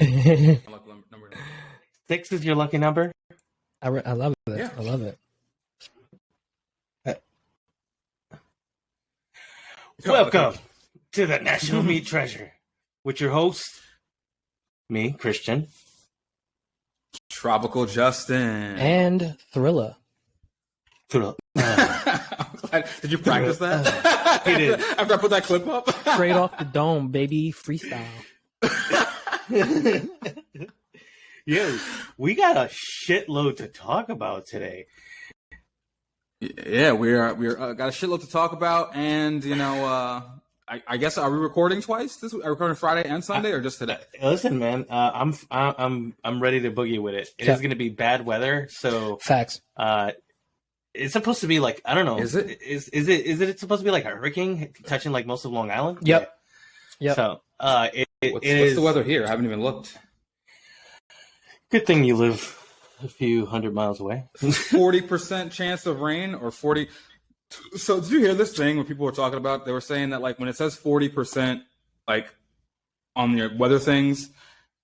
Number. 6 is your lucky number? I love it. Yeah. I love it. Welcome to the National Meat Treasure with your host, me, Christian. Tropical Justin. And Thrilla. Thrillah. Did you practice that? I did. After I put that clip up? Straight off the dome, baby. Freestyle. Yo, we got a shitload to talk about today. Yeah, we got a shitload to talk about, and I guess are we recording twice? Are we recording Friday and Sunday, or just today? Listen, man, I'm ready to boogie with it. It is going to be bad weather, so Facts. It's supposed to be like, I don't know. Is it? Is it supposed to be like a hurricane touching like most of Long Island? Yep. Yeah. So What's the weather here? I haven't even looked. Good thing you live a few hundred miles away. 40% chance of rain or 40. So did you hear this thing when people were talking about? They were saying that like when it says 40% like on your weather things,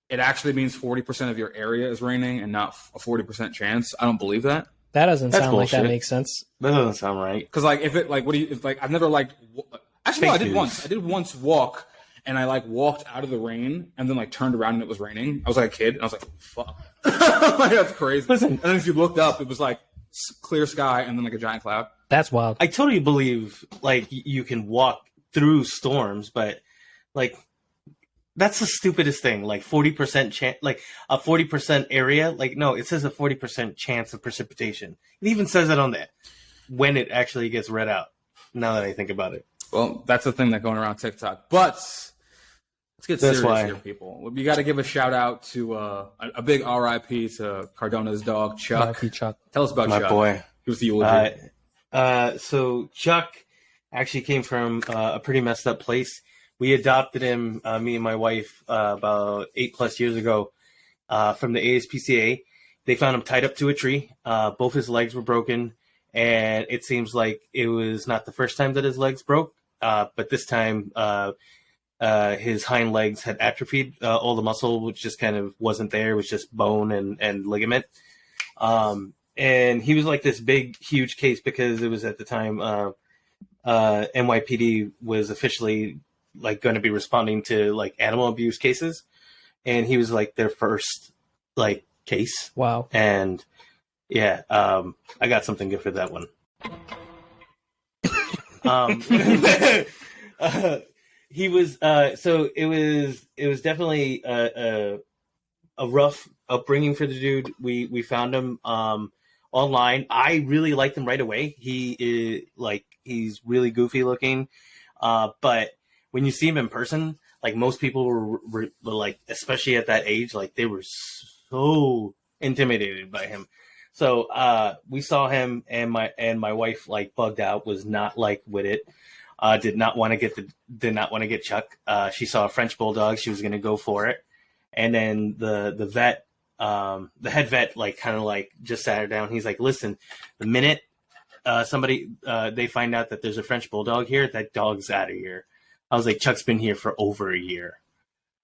it actually means 40% of your area is raining and not a 40% chance. I don't believe that. That doesn't That's sound bullshit. like that makes sense. That doesn't sound right. Because like if it like what do you if, like I've never like actually no, I did once. I did once walk and I like walked out of the rain and then like turned around and it was raining. I was like a kid and I was like, fuck. Like, that's crazy. Listen. And then if you looked up, it was like clear sky and then like a giant cloud. That's wild. I totally believe like you can walk through storms, but like that's the stupidest thing. Like 40% chance, like a 40% area. Like no, it says a 40% chance of precipitation. It even says it on that when it actually gets read out. Now that I think about it. Well, that's the thing that's going around TikTok. But let's get serious here, people. We got to give a shout out to a big RIP to Cardona's dog, Chuck. R.I.P. Chuck. Tell us about My Chuck. boy. He was the eulogy. So Chuck actually came from a pretty messed up place. We adopted him, me and my wife, about 8+ years ago from the ASPCA. They found him tied up to a tree. Both his legs were broken, and it seems like it was not the first time that his legs broke, but this time his hind legs had atrophied. All the muscle, which just kind of wasn't there. It was just bone and ligament. And he was like this big, huge case because it was at the time NYPD was officially like going to be responding to like animal abuse cases, and he was like their first like case. Wow. And yeah, I got something good for that one. He was so it was definitely a rough upbringing for the dude. We found him online. I really liked him right away. He is like he's really goofy looking, but when you see him in person, like most people were like, especially at that age, like they were so intimidated by him. So we saw him, and my wife like bugged out, was not like with it. Did not want to get Chuck. She saw a French bulldog. She was going to go for it, and then the vet, the head vet, like kind of like just sat her down. He's like, "Listen, the minute they find out that there's a French bulldog here, that dog's out of here." I was like, Chuck's been here for over a year.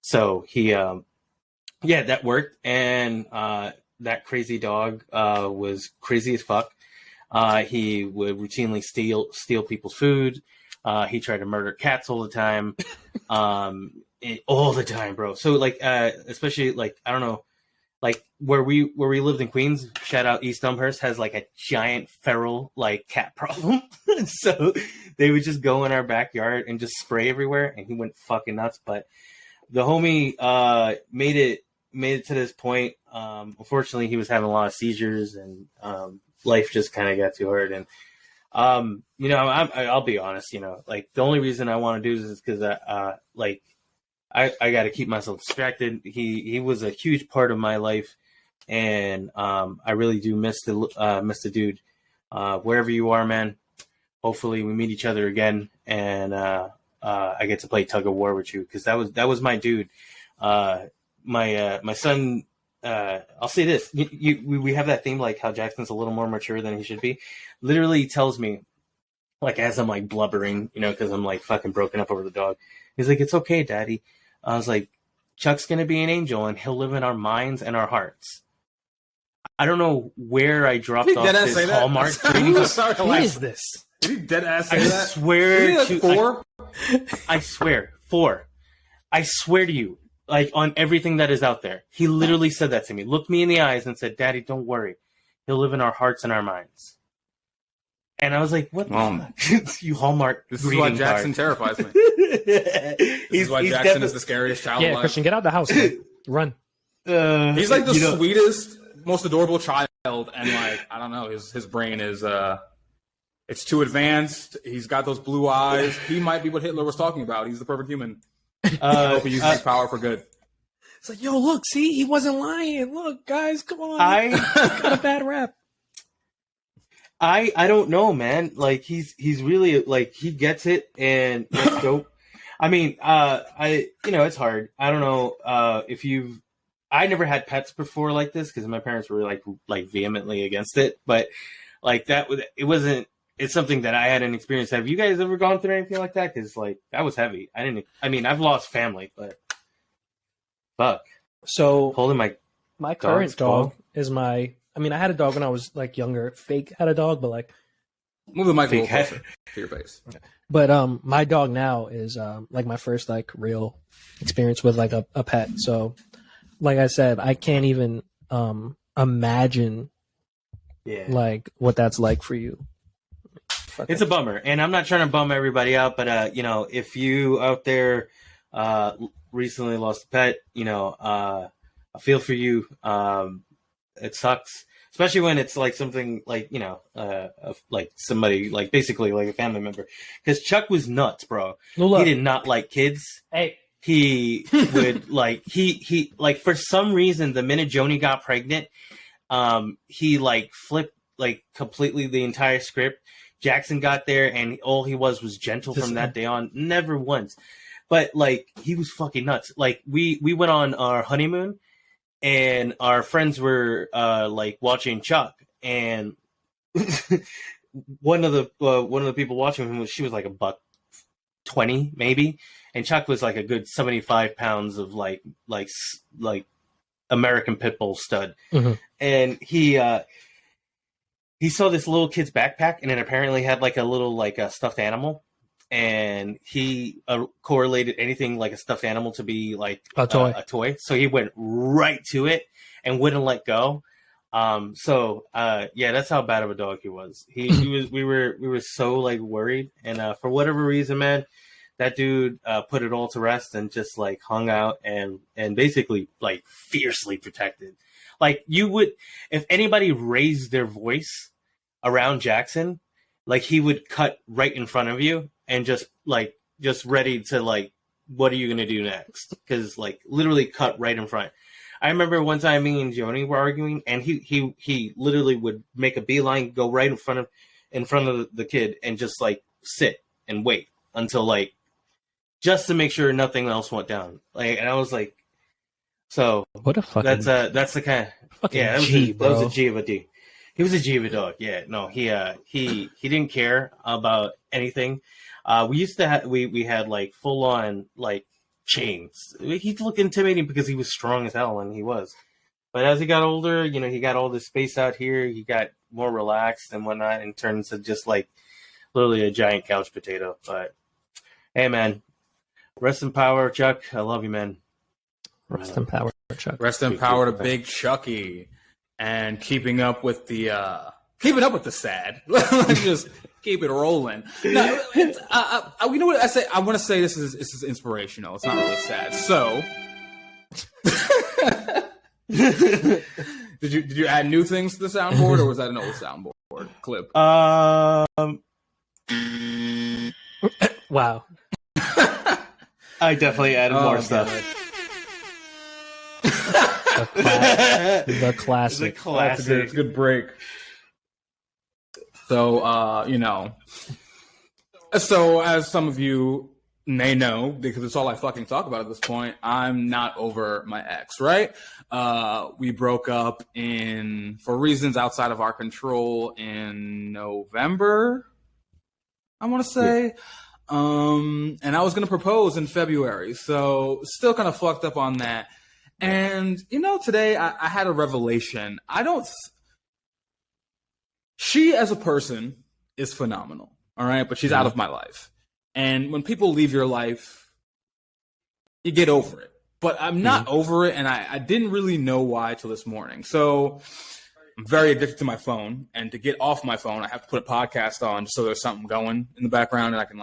So he, that worked. And that crazy dog was crazy as fuck. He would routinely steal people's food. He tried to murder cats all the time. All the time, bro. So like, especially like, I don't know, like where we lived in Queens, shout out East Elmhurst, has like a giant feral like cat problem. So they would just go in our backyard and just spray everywhere, and he went fucking nuts. But the homie made it to this point. Unfortunately, he was having a lot of seizures, and life just kind of got too hard. And I'll be honest, like the only reason I want to do this is because I got to keep myself distracted. He was a huge part of my life, and I really do miss the dude. Wherever you are, man, hopefully we meet each other again, and I get to play tug of war with you, because that was my dude. My son. I'll say this: we have that theme, like how Jackson's a little more mature than he should be. Literally tells me, like as I'm like blubbering, because I'm like fucking broken up over the dog. He's like, "It's okay, Daddy." I was like, Chuck's going to be an angel and he'll live in our minds and our hearts. I don't know where I dropped off this Hallmark. What is this? Did he dead ass say I that? swear to 4? I swear 4. I swear to you, like on everything that is out there. He literally said that to me. Looked me in the eyes and said, "Daddy, don't worry. He'll live in our hearts and our minds." And I was like, "What the fuck? You Hallmark." This is why Jackson terrifies me. This is why Jackson is the scariest child alive. Christian, get out of the house. Man. Run. He's like the sweetest, most adorable child, and like I don't know, his brain is it's too advanced. He's got those blue eyes. He might be what Hitler was talking about. He's the perfect human. I hope he uses his power for good. It's like, yo, look, see, he wasn't lying. Look, guys, come on. I got a bad rap. I don't know, man. Like he's really like he gets it, and it's dope. I mean, it's hard. I don't know if you've. I never had pets before like this because my parents were like vehemently against it. But like that, it wasn't. It's something that I hadn't experienced. Have you guys ever gone through anything like that? Because like that was heavy. I mean, I've lost family, but fuck. So holding my current dog is my. I mean, I had a dog when I was like younger. Fake had a dog, but like move the mic a little closer to your face. But my dog now is like my first like real experience with like a pet. So like I said, I can't even imagine like what that's like for you. It's a bummer, and I'm not trying to bum everybody out, but if you out there recently lost a pet, I feel for you. It sucks, especially when it's like something like like somebody like basically like a family member. Because Chuck was nuts, bro. He did not like kids. Hey, he would like he like for some reason the minute Joni got pregnant, he like flipped like completely the entire script. Jackson got there, and all he was gentle from that day on. Never once, but like he was fucking nuts. Like we went on our honeymoon. And our friends were like watching Chuck, and one of the people watching him she was like $120 maybe, and Chuck was like a good 75 pounds of like American pit bull stud, and he saw this little kid's backpack, and it apparently had like a little like a stuffed animal. And he correlated anything like a stuffed animal to be like a toy. So he went right to it and wouldn't let go. That's how bad of a dog he was. He was. We were so like worried, and for whatever reason, man, that dude put it all to rest and just like hung out and basically like fiercely protected. Like you would, if anybody raised their voice around Jackson, like he would cut right in front of you. And just ready to like, what are you gonna do next? Because like literally cut right in front. I remember one time me and Joni were arguing, and he literally would make a beeline, go right in front of the kid, and just like sit and wait until like just to make sure nothing else went down. Like, and I was like, so what a fucking that's the kind of that was a G of a D. He was a G of a dog. Yeah, no, he didn't care about anything. We used to have we had like full on like chains. He looked intimidating because he was strong as hell, and he was. But as he got older, he got all this space out here. He got more relaxed and whatnot, and turned into just like literally a giant couch potato. But hey, man, rest in power, Chuck. I love you, man. Rest in power, Chuck. Rest in power to Big Chucky, and keeping up with the sad. Just keep it rolling. No, you know what I say? I want to say this is inspirational. It's not really sad. So, did you add new things to the soundboard, or was that an old soundboard clip? Wow. I definitely added more stuff. The classic. That's a good break. So, so as some of you may know, because it's all I fucking talk about at this point, I'm not over my ex, right? We broke up for reasons outside of our control in November, I want to say. And I was going to propose in February. So still kind of fucked up on that. And, today I had a revelation. She as a person is phenomenal. All right. But she's out of my life. And when people leave your life, you get over it. But I'm not over it. And I didn't really know why till this morning. So I'm very addicted to my phone. And to get off my phone, I have to put a podcast on just so there's something going in the background and I can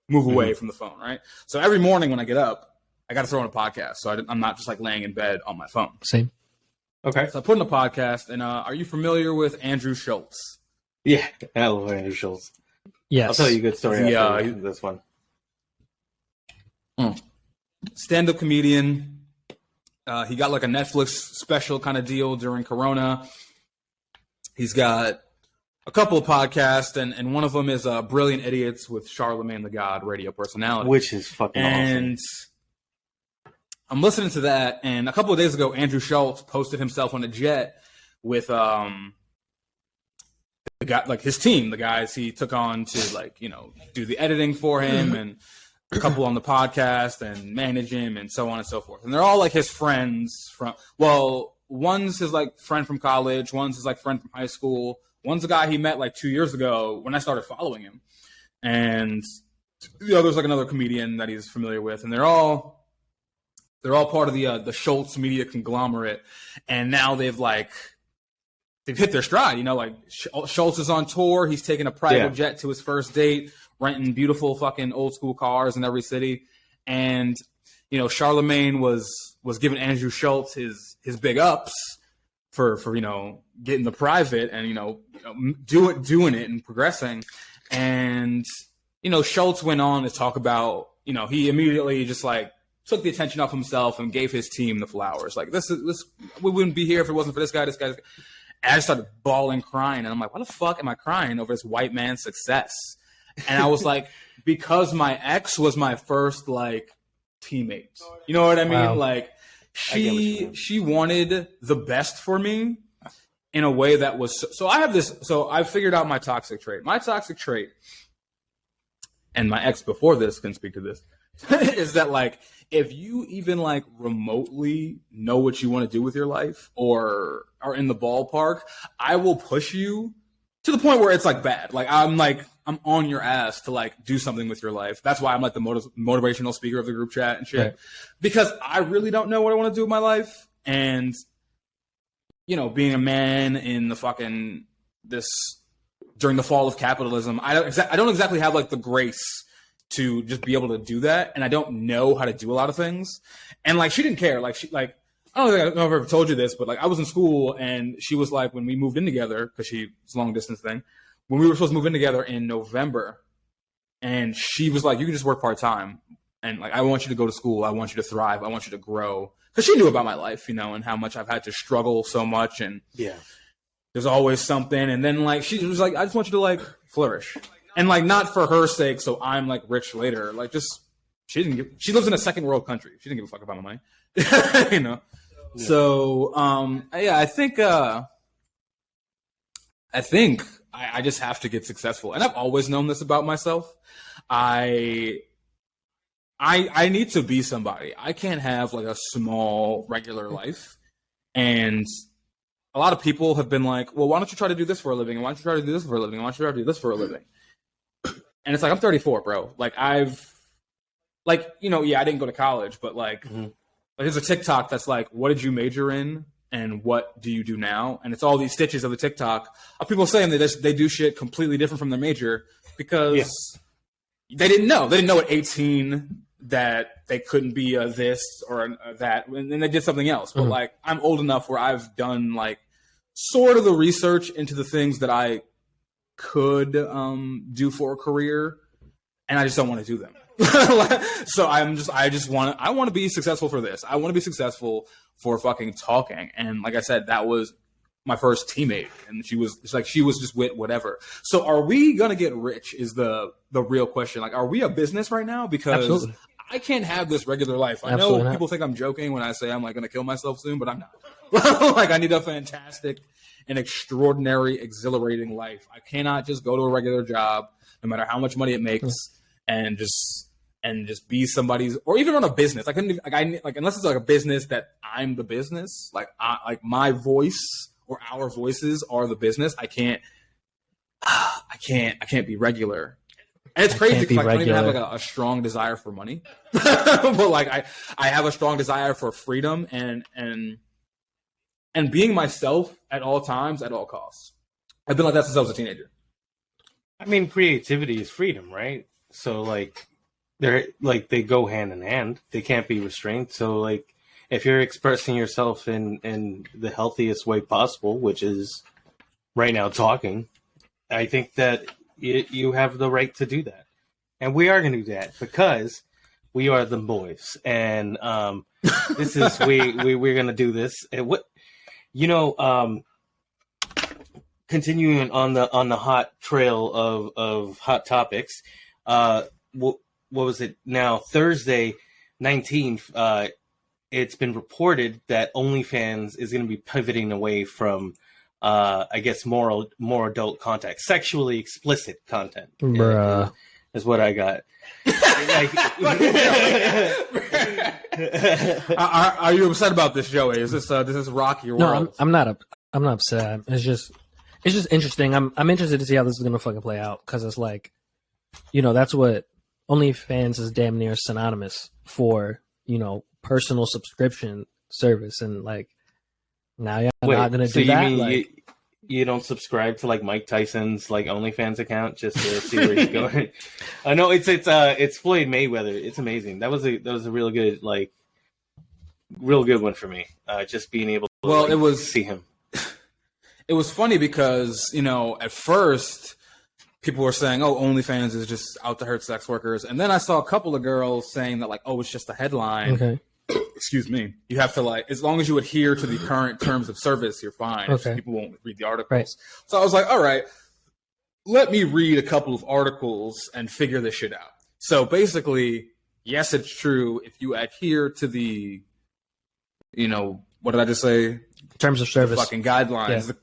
move away from the phone. Right. So every morning when I get up, I got to throw in a podcast. So I'm not just laying in bed on my phone. Same. Okay. So I put in a podcast. And are you familiar with Andrew Schultz? Yeah. I love Andrew Schultz. Yes. I'll tell you a good story after this one. Stand-up comedian. He got a Netflix special kind of deal during Corona. He's got a couple of podcasts, and one of them is Brilliant Idiots with Charlemagne the God, radio personality. Which is fucking awesome. I'm listening to that, and a couple of days ago, Andrew Schultz posted himself on a jet with the guy, his team, the guys he took on to do the editing for him, and a couple on the podcast and manage him, and so on and so forth. And they're all his friends one's his friend from college, one's his friend from high school, one's a guy he met 2 years ago when I started following him, and the other's another comedian that he's familiar with, and they're all part of the Schultz media conglomerate, and now they've hit their stride. Schultz is on tour. He's taking a private jet to his first date, renting beautiful fucking old school cars in every city. And, Charlemagne was giving Andrew Schultz his big ups for getting the private and, doing it and progressing. And, Schultz went on to talk about, he immediately just took the attention off himself and gave his team the flowers. This we wouldn't be here if it wasn't for this guy. And I started bawling, crying, and I'm like, why the fuck am I crying over this white man's success? And I was because my ex was my first teammate. You know what I mean? Wow. She wanted the best for me in a way that was so I have this. So I figured out my toxic trait. My toxic trait, and my ex before this can speak to this, is that if you even remotely know what you want to do with your life or are in the ballpark, I will push you to the point where it's bad. I'm on your ass to do something with your life. That's why I'm the motivational speaker of the group chat and shit, right. Because I really don't know what I want to do with my life. And, being a man in the during the fall of capitalism, I don't exactly have the grace to just be able to do that, and I don't know how to do a lot of things. And she didn't care. I don't know if I've ever told you this, but I was in school, and she was when we moved in together, because it's a long distance thing, when we were supposed to move in together in November, and she was you can just work part time, and I want you to go to school, I want you to thrive, I want you to grow, because she knew about my life, and how much I've had to struggle so much, and there's always something. And then she was I just want you to flourish. And not for her sake, so I'm rich later. She lives in a second world country. She didn't give a fuck about my money, Yeah. So I think I just have to get successful, and I've always known this about myself. I need to be somebody. I can't have a small regular life. And a lot of people have been well, why don't you try to do this for a living? And why don't you try to do this for a living? And why don't you try to do this for a living? And it's I'm 34, bro. I've I didn't go to college, but there's a TikTok that's what did you major in and what do you do now? And it's all these stitches of the TikTok of people saying that they do shit completely different from their major because they didn't know. They didn't know at 18 that they couldn't be a this or a that, and then they did something else. But I'm old enough where I've done sort of the research into the things that I could do for a career, and I just don't want to do them. So I want to be successful for this. I want to be successful for fucking talking. And like I said, that was my first teammate, and she was just with whatever. So are we gonna get rich is the real question. Are we a business right now? Because absolutely. I can't have this regular life. I know people think I'm joking when I say I'm gonna kill myself soon, but I'm not. I need a fantastic and extraordinary, exhilarating life. I cannot just go to a regular job, no matter how much money it makes, and just be somebody's, or even run a business. I couldn't like unless it's like a business that I'm the business, like my voice or our voices are the business. I can't be regular. And it's crazy because I don't even have like a strong desire for money, but like I have a strong desire for freedom and being myself at all times, at all costs. I've been like that since I was a teenager. I mean, creativity is freedom, right? So like they go hand in hand. They can't be restrained. So like if you're expressing yourself in the healthiest way possible, which is right now talking, I think that you have the right to do that. And we are going to do that because we are the boys. And this is we're going to do this. And what continuing on the hot trail of hot topics, what was it now? Thursday, 19th, it's been reported that OnlyFans is going to be pivoting away from, I guess, more adult content, sexually explicit content. Bruh. Is what I got. Are you upset about this, Joey? Is this rock your world? No, I'm not upset. It's just interesting. I'm interested to see how this is gonna fucking play out because it's like, that's what OnlyFans is damn near synonymous for, personal subscription service, and like now you're not gonna do that. Like, you don't subscribe to like Mike Tyson's like OnlyFans account just to see where he's going? I know it's Floyd Mayweather. It's amazing. That was a real good one for me. Just being able to see him. It was funny because at first people were saying, "Oh, OnlyFans is just out to hurt sex workers," and then I saw a couple of girls saying that like, "Oh, it's just a headline." Okay. Excuse me. You have to as long as you adhere to the current terms of service, you're fine. Okay. People won't read the articles. Right. So I was like, all right, let me read a couple of articles and figure this shit out. So basically, yes, it's true. If you adhere to the, what did I just say? Terms of service. The fucking guidelines, Yeah.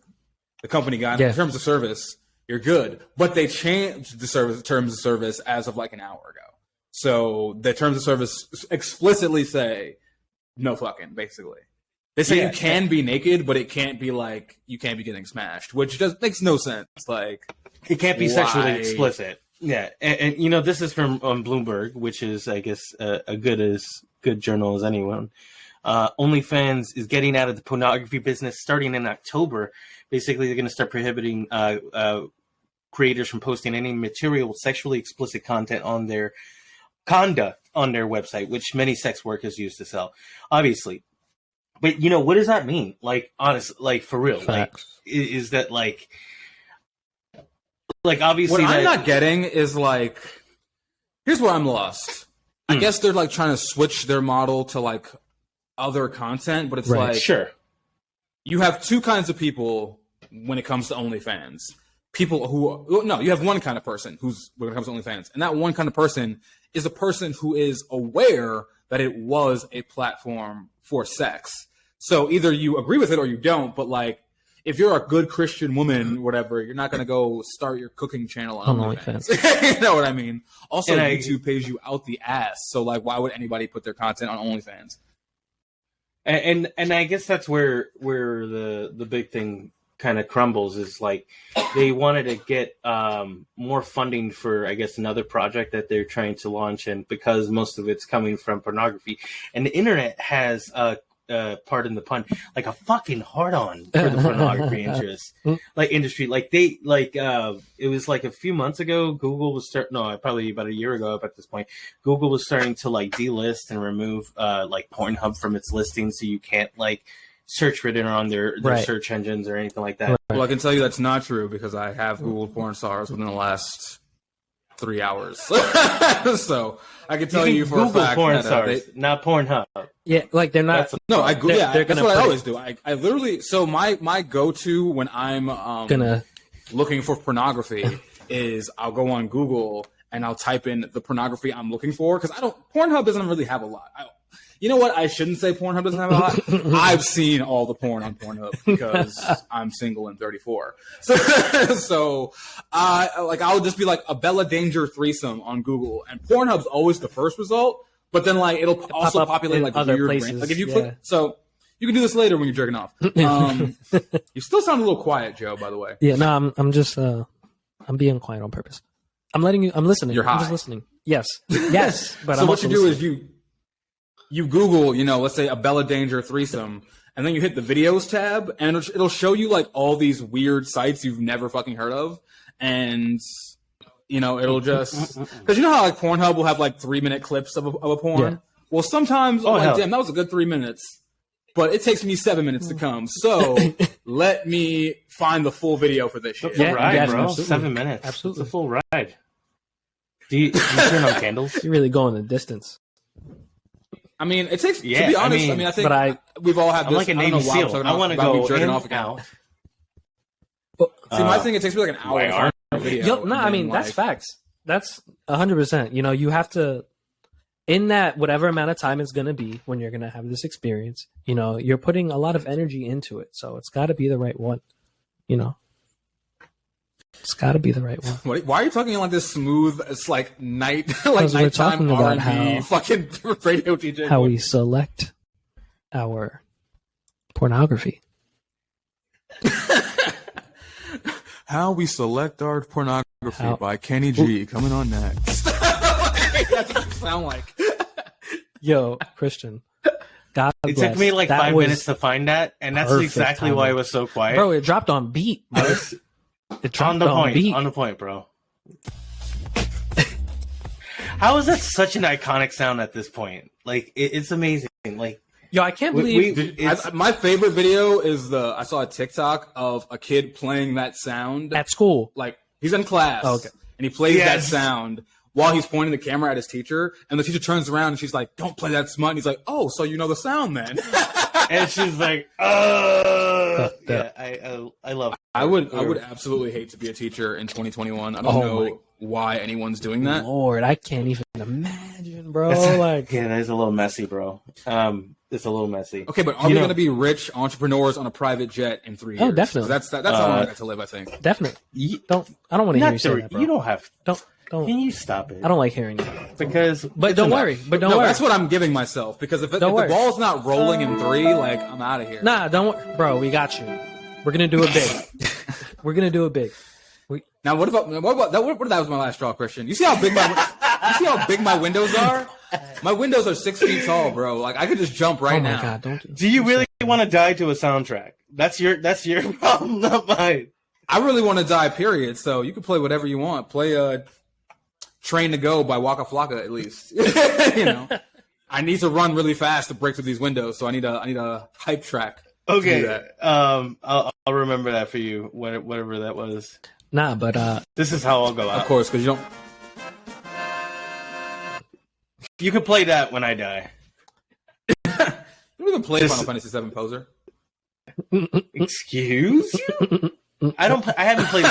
the company guidelines, Yeah. terms of service, you're good. But they changed the terms of service as of like an hour ago. So the terms of service explicitly say no fucking, basically. They say you can be naked, but it can't be like you can't be getting smashed, which makes no sense. Like it can't be sexually explicit. Yeah, and this is from Bloomberg, which is I guess a good journal as anyone. OnlyFans is getting out of the pornography business starting in October. Basically, they're going to start prohibiting creators from posting any material sexually explicit content on their conduct on their website, which many sex workers use to sell, obviously. But what does that mean? Like, honestly, like for real, Facts. like is that like obviously what I'm not getting is like, here's where I'm lost. I guess they're like trying to switch their model to like other content, but it's Right. like, sure, you have two kinds of people when it comes to OnlyFans. You have one kind of person who's when it comes to OnlyFans, and that one kind of person is a person who is aware that it was a platform for sex. So either you agree with it or you don't, but like if you're a good Christian woman, whatever, you're not going to go start your cooking channel on OnlyFans. You know what I mean? Also, YouTube pays you out the ass. So like, why would anybody put their content on OnlyFans? And I guess that's where the big thing kind of crumbles is like they wanted to get more funding for I guess another project that they're trying to launch, and because most of it's coming from pornography, and the internet has pardon the pun, like a fucking hard on for the pornography industry. Like it was like a few months ago, Google was probably about a year ago at this point, Google was starting to like delist and remove like Pornhub from its listing, so you can't like search for it on their Right. search engines or anything like that. Right. Well, I can tell you that's not true because I have Googled porn stars within the last 3 hours. So I can tell you for Google a fact porn that stars, not Pornhub. Yeah, like they're not. no, I They're that's gonna what I put always do. I literally my go-to when I'm Gonna looking for pornography is I'll go on Google and I'll type in the pornography I'm looking for because Pornhub doesn't really have a lot. You know what? I shouldn't say Pornhub doesn't have a lot. I've seen all the porn on Pornhub because I'm single and 34. So I'll just be like a Bella Danger threesome on Google, and Pornhub's always the first result. But then like it'll also populate like other weird places. Like if you click, so you can do this later when you're jerking off. You still sound a little quiet, Joe. By the way. Yeah, no, I'm just I'm being quiet on purpose. I'm listening. You're high. I'm just listening. Yes. But so I'm what you do listening. is you Google, let's say a Bella Danger threesome, and then you hit the videos tab, and it'll show you like all these weird sites you've never fucking heard of, and it'll just because you know how like Pornhub will have like 3-minute clips of a porn. Yeah. Well, sometimes I'm like, damn, that was a good 3 minutes, but it takes me 7 minutes to come. So let me find the full video for this shit. Yeah, right, bro. Absolutely. 7 minutes. Absolutely, it's a full ride. Do you turn on candles? You're really going the distance. I mean, it takes. To be honest, I think we've all had this. I'm like a Navy SEAL. I want to go in off out. See, my thing, it takes me like an hour to find a video. That's facts. That's 100%. You have to, in that whatever amount of time it's going to be when you're going to have this experience, you're putting a lot of energy into it. So it's got to be the right one, It's got to be the right one. Why are you talking like this smooth? It's like nighttime we're talking about R&B fucking radio DJ. How we select our pornography. How we select our pornography by Kenny G coming on next. That's what it sound like. Yo, Christian. God it bless. Took me like 5 minutes to find that, and that's exactly why it was so quiet. Bro, it dropped on beat. Bro. It dropped on the point. Beat. On the point, bro. How is that such an iconic sound at this point? Like it's amazing. Like yo, I can't believe my favorite video is I saw a TikTok of a kid playing that sound at school. Like he's in class, and he plays that sound while he's pointing the camera at his teacher, and the teacher turns around and she's like, "Don't play that smut." And he's like, "Oh, so you know the sound then?" And she's like, "Oh, yeah." I love it. I would absolutely hate to be a teacher in 2021. I don't know why anyone's doing that. Lord, I can't even imagine, bro. Like, yeah, that's a little messy, bro. It's a little messy. Okay, but are we going to be rich entrepreneurs on a private jet in 3 years? Oh, definitely. That's how I want to live. I think definitely. I don't want to hear you say that, bro. You don't have. Don't. Can you stop it? I don't like hearing it but don't worry. But don't worry. That's what I'm giving myself because if the ball's not rolling in 3, like I'm out of here. Nah, don't, bro. We got you. We're gonna do it big. We're gonna do it big. Now, what about that? What that was my last straw, Christian. You see how big my windows are? My windows are 6 feet tall, bro. Like I could just jump right now. God, don't. Do you really want to die to a soundtrack? That's your problem, not mine. I really want to die, period. So you can play whatever you want. Play Train to Go by Waka Flocka, at least. I need to run really fast to break through these windows, so I need a hype track. Okay, I'll remember that for you, whatever that was. Nah, but this is how I'll go out. Of course, because you don't. You can play that when I die. You don't even play Final Fantasy VII Poser. Excuse you? I haven't played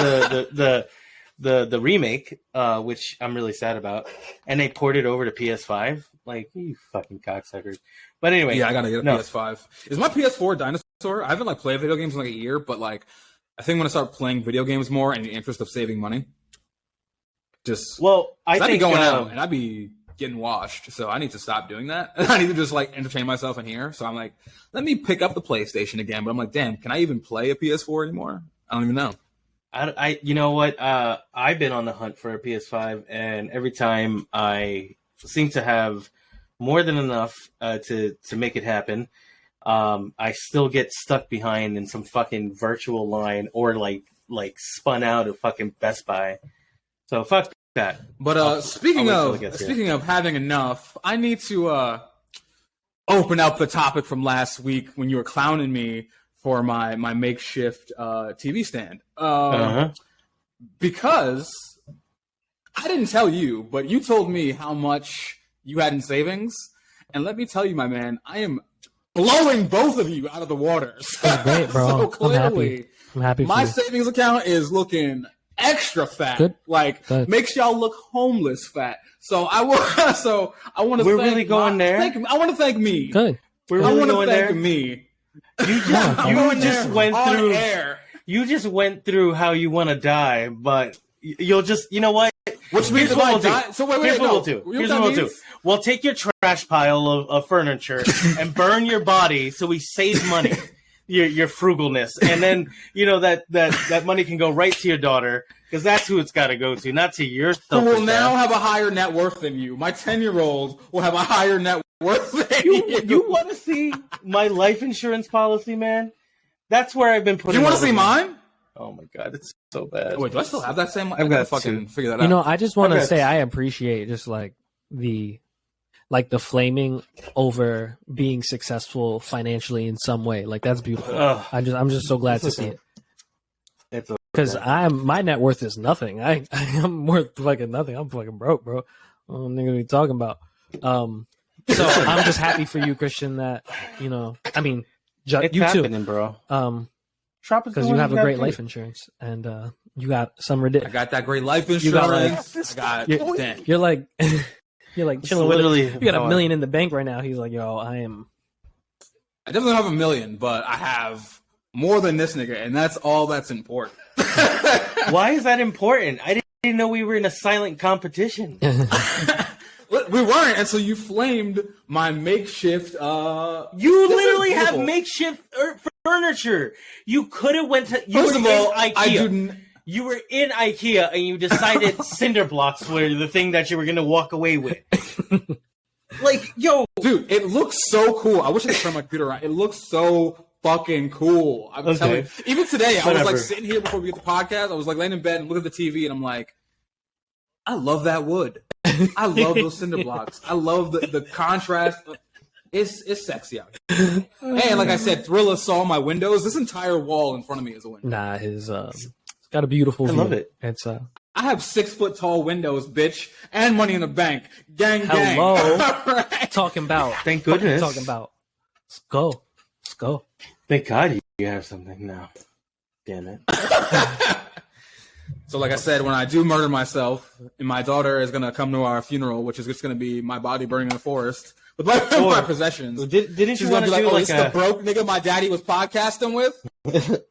the remake, which I'm really sad about, and they ported over to PS5. Like you fucking cocksuckers. But anyway, yeah, I gotta get a PS5. Is my PS4 a dinosaur? I haven't played video games in like a year, but I think when I start playing video games more in the interest of saving money, I'd be going out and I'd be getting washed. So I need to stop doing that. I need to just entertain myself in here. So I'm like, let me pick up the PlayStation again. But I'm like, damn, can I even play a PS4 anymore? I don't even know. You know what? I've been on the hunt for a PS5, and every time I seem to have more than enough to make it happen, I still get stuck behind in some fucking virtual line or like spun out of fucking Best Buy. So fuck that. But speaking of having enough, I need to open up the topic from last week when you were clowning me for my makeshift TV stand. Because I didn't tell you, but you told me how much you had in savings. And let me tell you, my man, I am blowing both of you out of the water. That's great, bro. So clearly, I'm happy my for you. savings account is looking extra fat. Good. Like Good. makes y'all look homeless fat. So I want to. We're really going there? I want to thank me. Good. We're I really want to going thank there. me. You just went on through. air. You just went through how you want to die, but you'll just. You know what? Which means Here's if what I we'll do. die. So wait, Here's what no. we'll do. You know Here's what what that we'll do. means? We'll take your trash pile of furniture and burn your body so we save money, your frugalness, and then that money can go right to your daughter because that's who it's got to go to, not to your. Who will now have a higher net worth than you? My 10-year-old will have a higher net worth than you. You want to see my life insurance policy, man? That's where I've been putting. Do you want to see mine? Oh my god, it's so bad. Wait, do I still have that same? I've got to fucking figure that out. You know, I just want to Okay. say I appreciate just like the flaming over being successful financially in some way. Like that's beautiful. Ugh. I'm just so glad to see it It's because my net worth is nothing. I'm worth fucking nothing. I'm fucking broke, bro. What am I gonna be talking about? So I'm just happy for you, Christian. That I mean, it's you too. happening, bro. Because you have a great life insurance and you got some I ridiculous. got that great life You got, like- insurance. I got damn. You're like chilling with literally it. You got $1 million in the bank right now. He's like, yo, I am. I definitely don't have $1 million, but I have more than this nigga, and that's all that's important. Why is that important? I didn't know we were in a silent competition. We weren't, and so you flamed my makeshift. You literally have makeshift furniture. You could have went to. You First were of all, in IKEA. I do. You were in IKEA and you decided cinder blocks were the thing that you were going to walk away with. Like, yo. Dude, it looks so cool. I wish I could turn my computer around. It looks so fucking cool. I'm telling you. Even today, I was Whatever. like sitting here before we get the podcast. I was like laying in bed and looking at the TV, and I'm like, I love that wood. I love those cinder blocks. I love the contrast. It's sexy out here. And like I said, Thrilla saw my windows. This entire wall in front of me is a window. Nah, it's got a beautiful I view. love it. It's I have 6-foot tall windows, bitch, and money in the bank. Gang, gang. Hello. Right. talking about. Thank goodness. Talking about. Let's go. Let's go. Thank God you have something now. Damn it. So, like I said, when I do murder myself, and my daughter is gonna come to our funeral, which is just gonna be my body burning in the forest with my possessions. Didn't She's you gonna want be to like, do "Oh, like it's the broke nigga my daddy was podcasting with."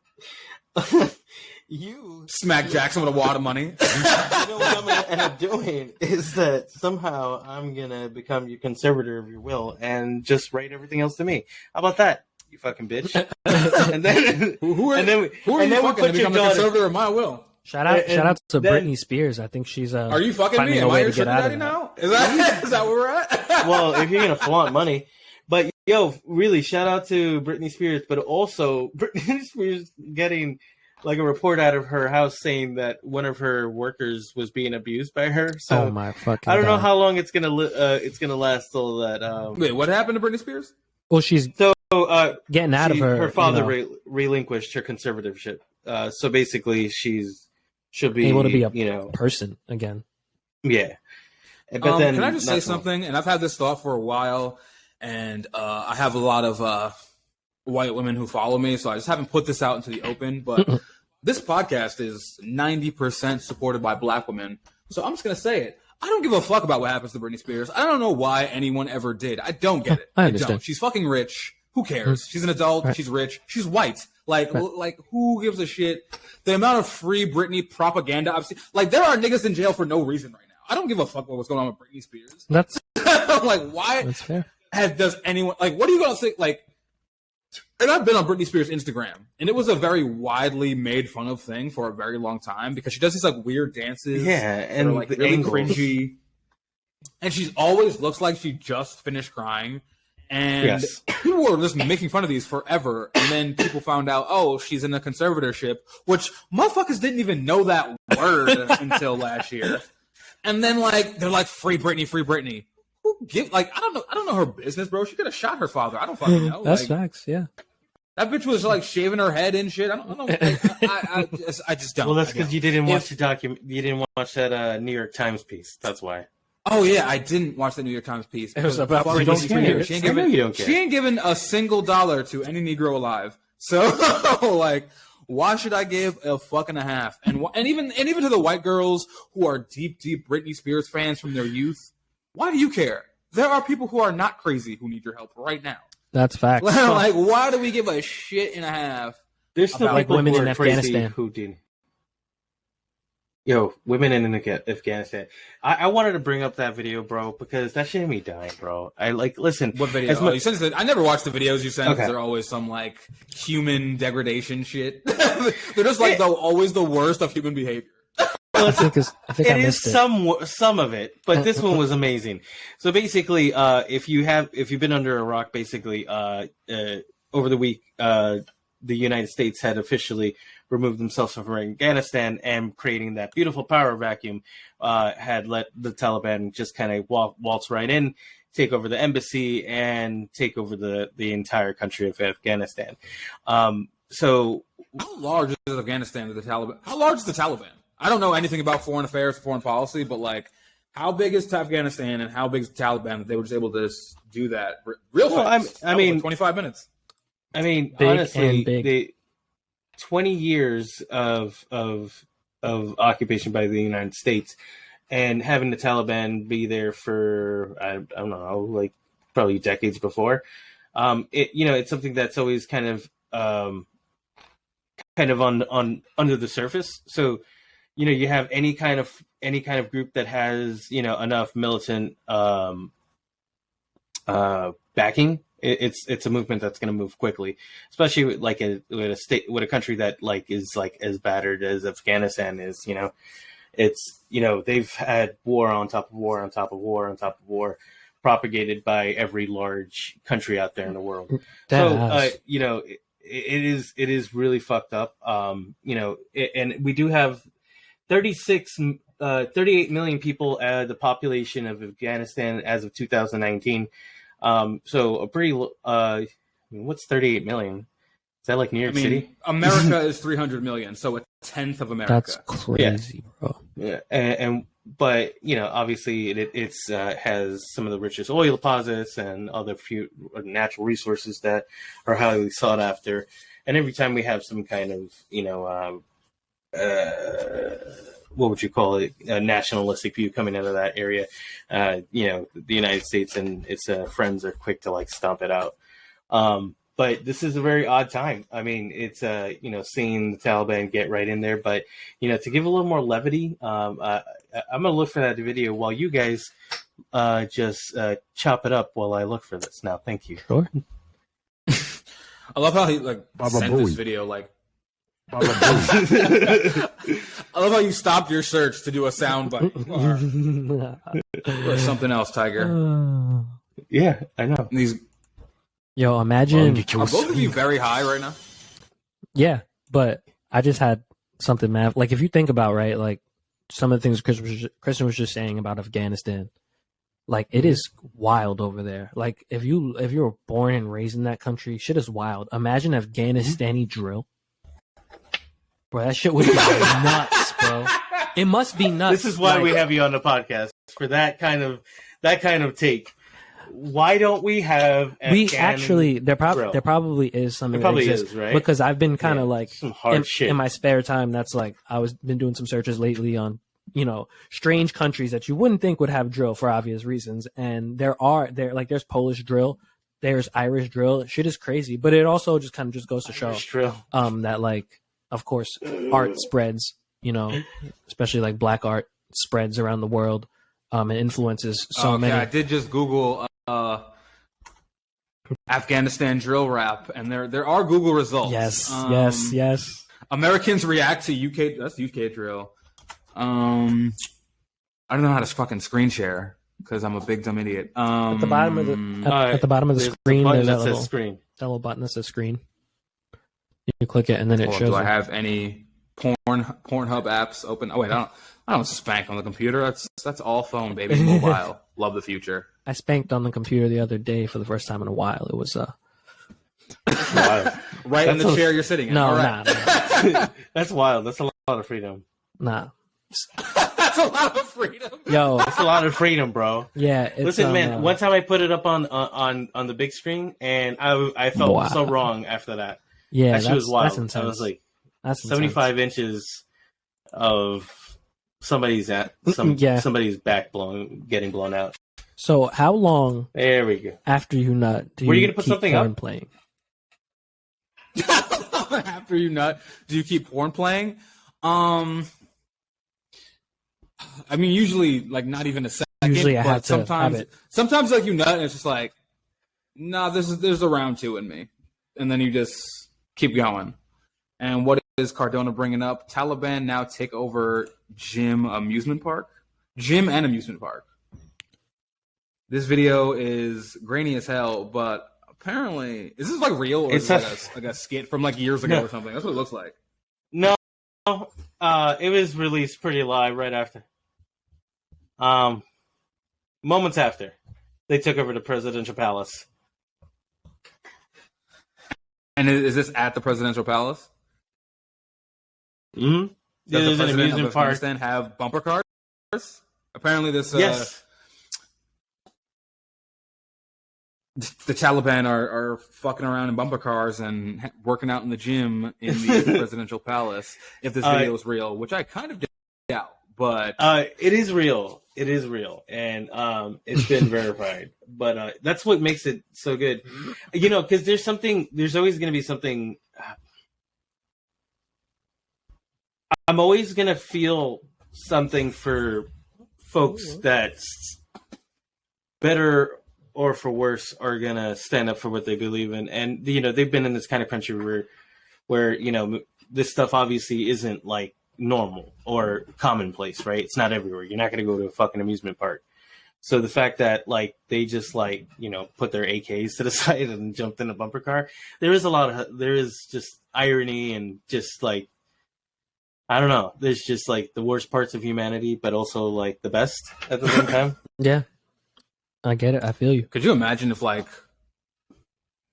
You Smack Jackson with a wad of money. You know what I'm going to end up doing is that somehow I'm going to become your conservator of your will and just write everything else to me. How about that, you fucking bitch? And then, Who are and then, who are and you then we fucking put to your become the daughter. conservator of my will? Shout out to then- Britney Spears. I think she's Are you fucking finding me? a Am I way your to sugar get out daddy of that. now? Is that where we're at? Well, if you're going to flaunt money. But, yo, really, shout out to Britney Spears, but also Britney Spears getting like a report out of her house saying that one of her workers was being abused by her. So Oh my fucking! I don't know God. how long it's gonna last till that. Wait, what happened to Britney Spears? Well, she's So getting out of her. Her father you know, relinquished her conservatorship. So basically, she'll be able to be a a person again. yeah. But then can I just say not so- something? And I've had this thought for a while, and I have a lot of white women who follow me, so I just haven't put this out into the open. But this podcast is 90% supported by black women, so I'm just gonna say it. I don't give a fuck about what happens to Britney Spears. I don't know why anyone ever did. I don't get it. I understand. don't. She's fucking rich. Who cares? She's an adult. Right. She's rich. She's white. Like who gives a shit? The amount of free Britney propaganda I've seen. Like, there are niggas in jail for no reason right now. I don't give a fuck what's going on with Britney Spears. That's Like, why that's fair. does anyone, like, what are you gonna think? Like, and I've been on Britney Spears' Instagram, and it was a very widely made fun of thing for a very long time because she does these like weird dances, Yeah, that and are, like the really angles. cringy, and she's always looks like she just finished crying. And Yes. people were just making fun of these forever, and then people found out, oh, she's in a conservatorship, which motherfuckers didn't even know that word until last year. And then like they're like, free Britney, free Britney. Who give, like, I don't know her business, bro. She could have shot her father. I don't fucking know. That's Like, facts. Yeah. that bitch was like shaving her head and shit. I don't know. Like, I just don't. Well, that's I because don't. you didn't watch If- the document. You didn't watch that New York Times piece. That's why. Oh yeah, I didn't watch the New York Times piece. It was about Fuck Britney Britney Spears. She ain't I know given, you don't care. She ain't given a single dollar to any Negro alive. So like, Why should I give a fuck and a half? And even to the white girls who are deep Britney Spears fans from their youth, why do you care? There are people who are not crazy who need your help right now. That's facts. Like, why do we give a shit and a half? There's still like people women who in are crazy Afghanistan. who did. Yo, women in Afghanistan. I wanted to bring up that video, bro, because that shit made me die, bro. Listen. What video? You sent I never watched the videos you sent because they're always some like human degradation shit. They're just like always the worst of human behavior. I think I missed it. Some of it, but this one was amazing. So basically, if you've been under a rock, basically, over the week, the United States had officially removed themselves from Afghanistan, and creating that beautiful power vacuum had let the Taliban just kind of waltz right in, take over the embassy, and take over the entire country of Afghanistan. So, how large is Afghanistan to the Taliban? How large is the Taliban? I don't know anything about foreign affairs, foreign policy, but like, how big is Afghanistan and how big is the Taliban that they were just able to just do that real fast? I mean, 25 minutes. I mean, big honestly, big. 20 years of occupation by the United States, and having the Taliban be there for I don't know, like probably decades before. It's something that's always kind of on under the surface. So, you have any kind of group that has enough militant backing. It's a movement that's going to move quickly, especially with a country that is as battered as Afghanistan is. They've had war on top of war on top of war on top of war, propagated by every large country out there in the world. It is really fucked up. And we do have 38 million people, the population of Afghanistan as of 2019. So a pretty, what's 38 million? Is that like New York City? America is 300 million, so a tenth of America. That's crazy, bro. Yeah, but obviously it has some of the richest oil deposits and other few natural resources that are highly sought after. And every time we have some kind of, what would you call it? A nationalistic view coming out of that area. The United States and its friends are quick to stomp it out. But this is a very odd time. I mean, it's seeing the Taliban get right in there. But to give a little more levity, I'm gonna look for that video while you guys just chop it up while I look for this. Now, thank you. Sure. I love how he sent this video I love how you stopped your search to do a sound bite or something else, Tiger. Yeah, I know. Yo, imagine. Are both of you very high right now? Yeah, but I just had something mad. Like, if you think about, right, like some of the things Kristen was just saying about Afghanistan, like it is wild over there. Like if you were born and raised in that country, shit is wild. Imagine Afghanistani drill. Bro, that shit would be nuts, bro. It must be nuts. This is why we have you on the podcast, for that kind of take. Why don't we have there probably is something that exists, right? Because I've been kind of some hard shit in my spare time. That's been doing some searches lately on strange countries that you wouldn't think would have drill for obvious reasons, and there's Polish drill, there's Irish drill. Shit is crazy, but it also just goes to show that of course art spreads, especially black art spreads around the world, and influences so many. I did just Google Afghanistan drill rap, and there are Google results. Yes. Americans react to UK. That's UK drill. I don't know how to fucking screen share because I'm a big dumb idiot. At the bottom of the screen, there's that little button that says screen. You click it, and then it shows. Do I have any Pornhub apps open? Oh wait, I don't spank on the computer. That's all phone, baby. Mobile. Love the future. I spanked on the computer the other day for the first time in a while. It was wild. Right in the chair you're sitting in. No, right. nah. That's wild. That's a lot of freedom. Nah. That's a lot of freedom. Yo, that's a lot of freedom, bro. Yeah. Listen, man. One time I put it up on the big screen, and I felt so wrong after that. Yeah, that shit was wild. That's intense. I was like, That's 75 inches of somebody's somebody's back getting blown out. So how long? There we go. After you nut, do Were you you gonna put keep something porn up? playing? After you nut, do you keep porn playing? I mean, usually, like, not even a second. Usually I but have to sometimes, have it. sometimes, like, you nut, and it's just like, nah, there's a round two in me. And then you just keep going. And what is Cardona bringing up? Taliban now take over gym and amusement park. This video is grainy as hell, but apparently, is this like real or is this like a skit from like years ago or something? That's what it looks like. No, it was released pretty live right after. Moments after they took over the presidential palace. And is this at the presidential palace? Mm-hmm. Does There's the an president amusement of park. Afghanistan have bumper cars? Apparently, this Yes. The Taliban are fucking around in bumper cars and working out in the gym in the presidential palace. If this video is real, which I kind of doubt, but it is real. It is real, and it's been verified. But that's what makes it so good, you know, because there's always going to be something. I'm always going to feel something for folks that's better or for worse are going to stand up for what they believe in. And, you know, they've been in this kind of country where, you know, this stuff obviously isn't like normal or commonplace, right? It's not everywhere. You're not going to go to a fucking amusement park. So the fact that like they just like, you know, put their AKs to the side and jumped in a bumper car, there is just irony and just like, I don't know. There's just like the worst parts of humanity, but also like the best at the same time. Yeah, I get it. I feel you. could you imagine if like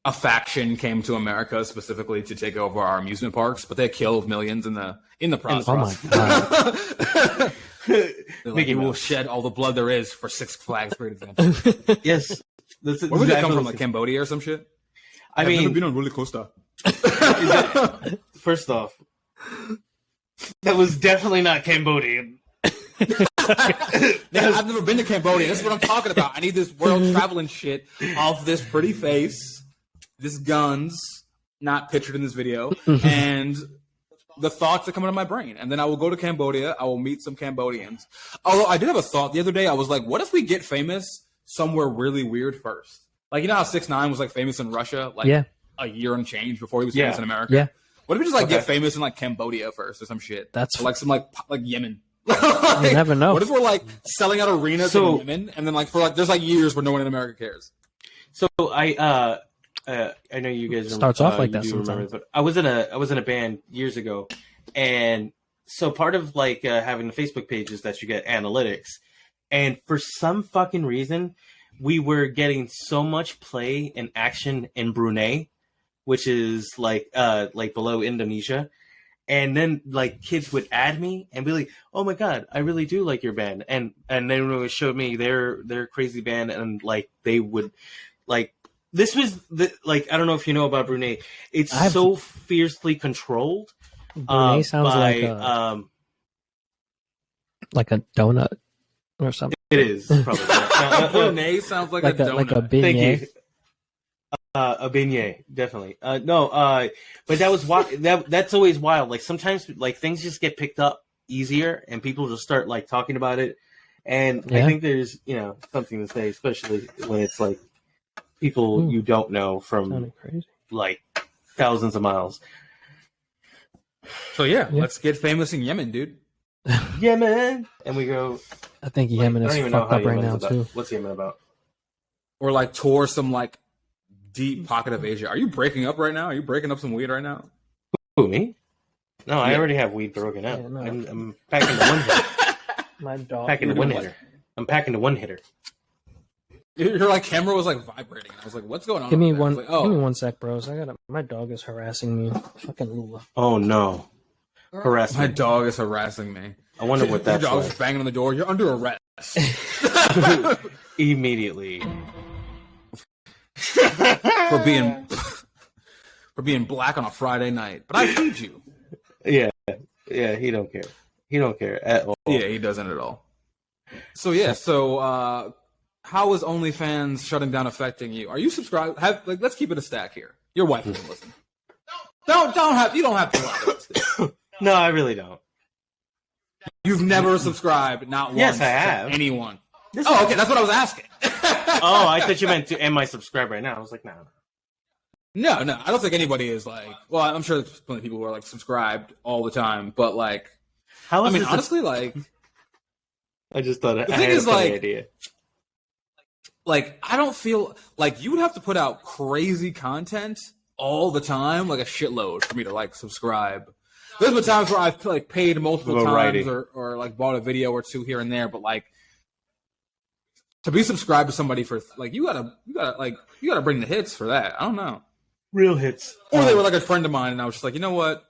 a faction came to America specifically to take over our amusement parks, but they killed millions in the process? Oh my god! Like, Mickey we will Mouse. shed all the blood there is for Six Flags Great Adventure. Yes. That's Where would they come exactly from? Like Cambodia or some shit? I I've never mean, been on roller coaster. first off, that was definitely not Cambodian. Nigga, I've never been to Cambodia. That's what I'm talking about. I need this world traveling shit off this pretty face, this guns, not pictured in this video, and the thoughts that come into my brain. And then I will go to Cambodia. I will meet some Cambodians. Although I did have a thought the other day. I was like, what if we get famous somewhere really weird first? Like, you know how 6ix9ine was like famous in Russia, like a year and change before he was famous in America? Yeah. What if we just like get famous in like Cambodia first or some shit? That's or, like some like Yemen. You never know. What if we're like selling out arenas in Yemen, and then like for like there's like years where no one in America cares? So I know you guys Starts off like you that do remember, sometimes. but I was in a band years ago, and so part of like having the Facebook page is that you get analytics, and for some fucking reason, we were getting so much play and action in Brunei, which is like below Indonesia. And then like kids would add me and be like, "Oh my god, I really do like your band," and then it would show me their crazy band, and like they would like this was like I don't know if you know about Brunei. It's so fiercely controlled. Brunei sounds by, like a donut or something. It is probably Brunei sounds like a donut. Like a Thank beignet. you. A beignet, definitely. But that was that's always wild. Like sometimes, like things just get picked up easier, and people just start like talking about it. And I think there's something to say, especially when it's like people you don't know from like thousands of miles. So let's get famous in Yemen, dude. Yemen, and we go. I think Yemen I don't is even know fucked how up right Yemen's now about. too. What's Yemen about? Or like tour some like deep pocket of Asia. Are you breaking up right now? Are you breaking up some weed right now? Who, me? No, I already have weed broken out. Yeah, no. I'm packing the one hitter. My dog. Packing the one hitter. I'm packing the one hitter. Your like camera was like vibrating. I was like, "What's going on?" Give me over there? I one. was like, Give me 1 sec, bros. My dog is harassing me. Fucking Lula. Oh no. My Harassment. dog is harassing me. I wonder what Your that's dog's like. banging on the door. You're under arrest. Immediately. for being black on a Friday night. But I feed you. Yeah, yeah, he don't care. He don't care at all. Yeah, he doesn't at all. So yeah, how is OnlyFans shutting down affecting you? Are you subscribed? Let's keep it a stack here. Your wife doesn't listen. You don't have to lie. No, I really don't. You've never subscribed, not once. Yes, I have. To anyone. Okay, that's what I was asking. Oh, I thought you meant to. Am I subscribed right now? I was like, no. No, I don't think anybody is like. Well, I'm sure there's plenty of people who are like subscribed all the time, but like, How is I mean, honestly, like, I just thought the I thing had is, a funny like, idea. Like, I don't feel like you would have to put out crazy content all the time, like a shitload, for me to like subscribe. There's been times where I've like paid multiple times or like bought a video or two here and there, but like to be subscribed to somebody for like you gotta bring the hits for that. I don't know. Real hits. Or they were like a friend of mine, and I was just like, you know what?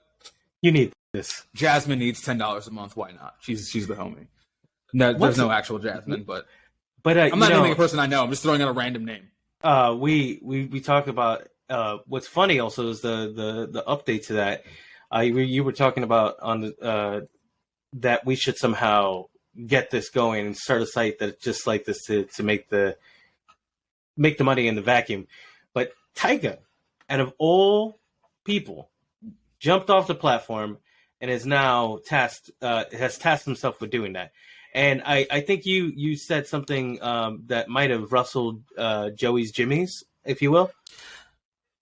You need this. Jasmine needs $10 a month. Why not? She's the homie. No, there's no actual Jasmine, but I'm not naming a person I know. I'm just throwing out a random name. We talk about what's funny also is the update to that. You were talking about on the that we should somehow get this going and start a site that just like this to make the money in the vacuum. But Tyga, out of all people, jumped off the platform and is now tasked himself with doing that. And I think you said something that might have rustled Joey's jimmies, if you will.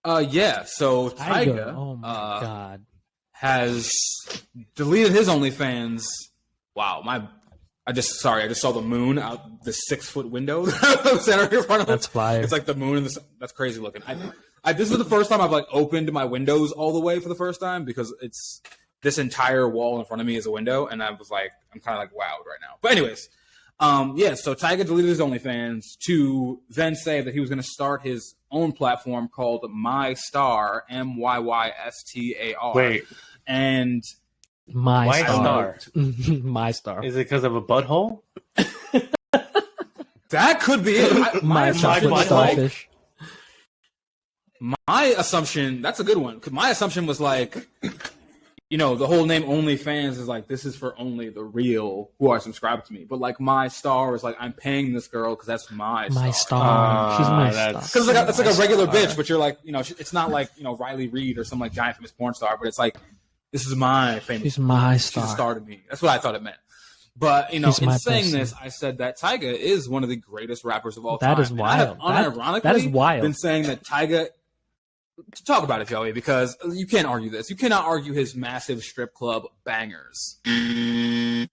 Yeah. So Tyga, oh my god, has deleted his OnlyFans. Wow, I just saw the moon out the 6-foot window center in front of that's fire. It's like the moon and that's crazy looking. This was the first time I've like opened my windows all the way for the first time because it's this entire wall in front of me is a window, and I was like, I'm kind of like wowed right now. But anyways, yeah. So Tyga deleted his OnlyFans to then say that he was going to start his own platform called My Star, MYYSTAR. Wait, and My Why Star. Star? My Star. Is it because of a butthole? That could be it. My starfish. My assumption, that's a good one. Because my assumption was like, you know, the whole name OnlyFans is like, this is for only the real who are subscribed to me. But like, My Star is like, I'm paying this girl because that's my star. My star. She's my star. Because it's like a regular bitch, but you're like, you know, it's not like, you know, Riley Reid or some like giant famous porn star, but it's like, this is my famous. She's my star. She's a star to me. That's what I thought it meant. But, you know, in saying this, I said that Tyga is one of the greatest rappers of all time. That is wild. I have unironically that is wild. Been saying that Tyga. Talk about it, Joey, because you can't argue this. You cannot argue his massive strip club bangers. I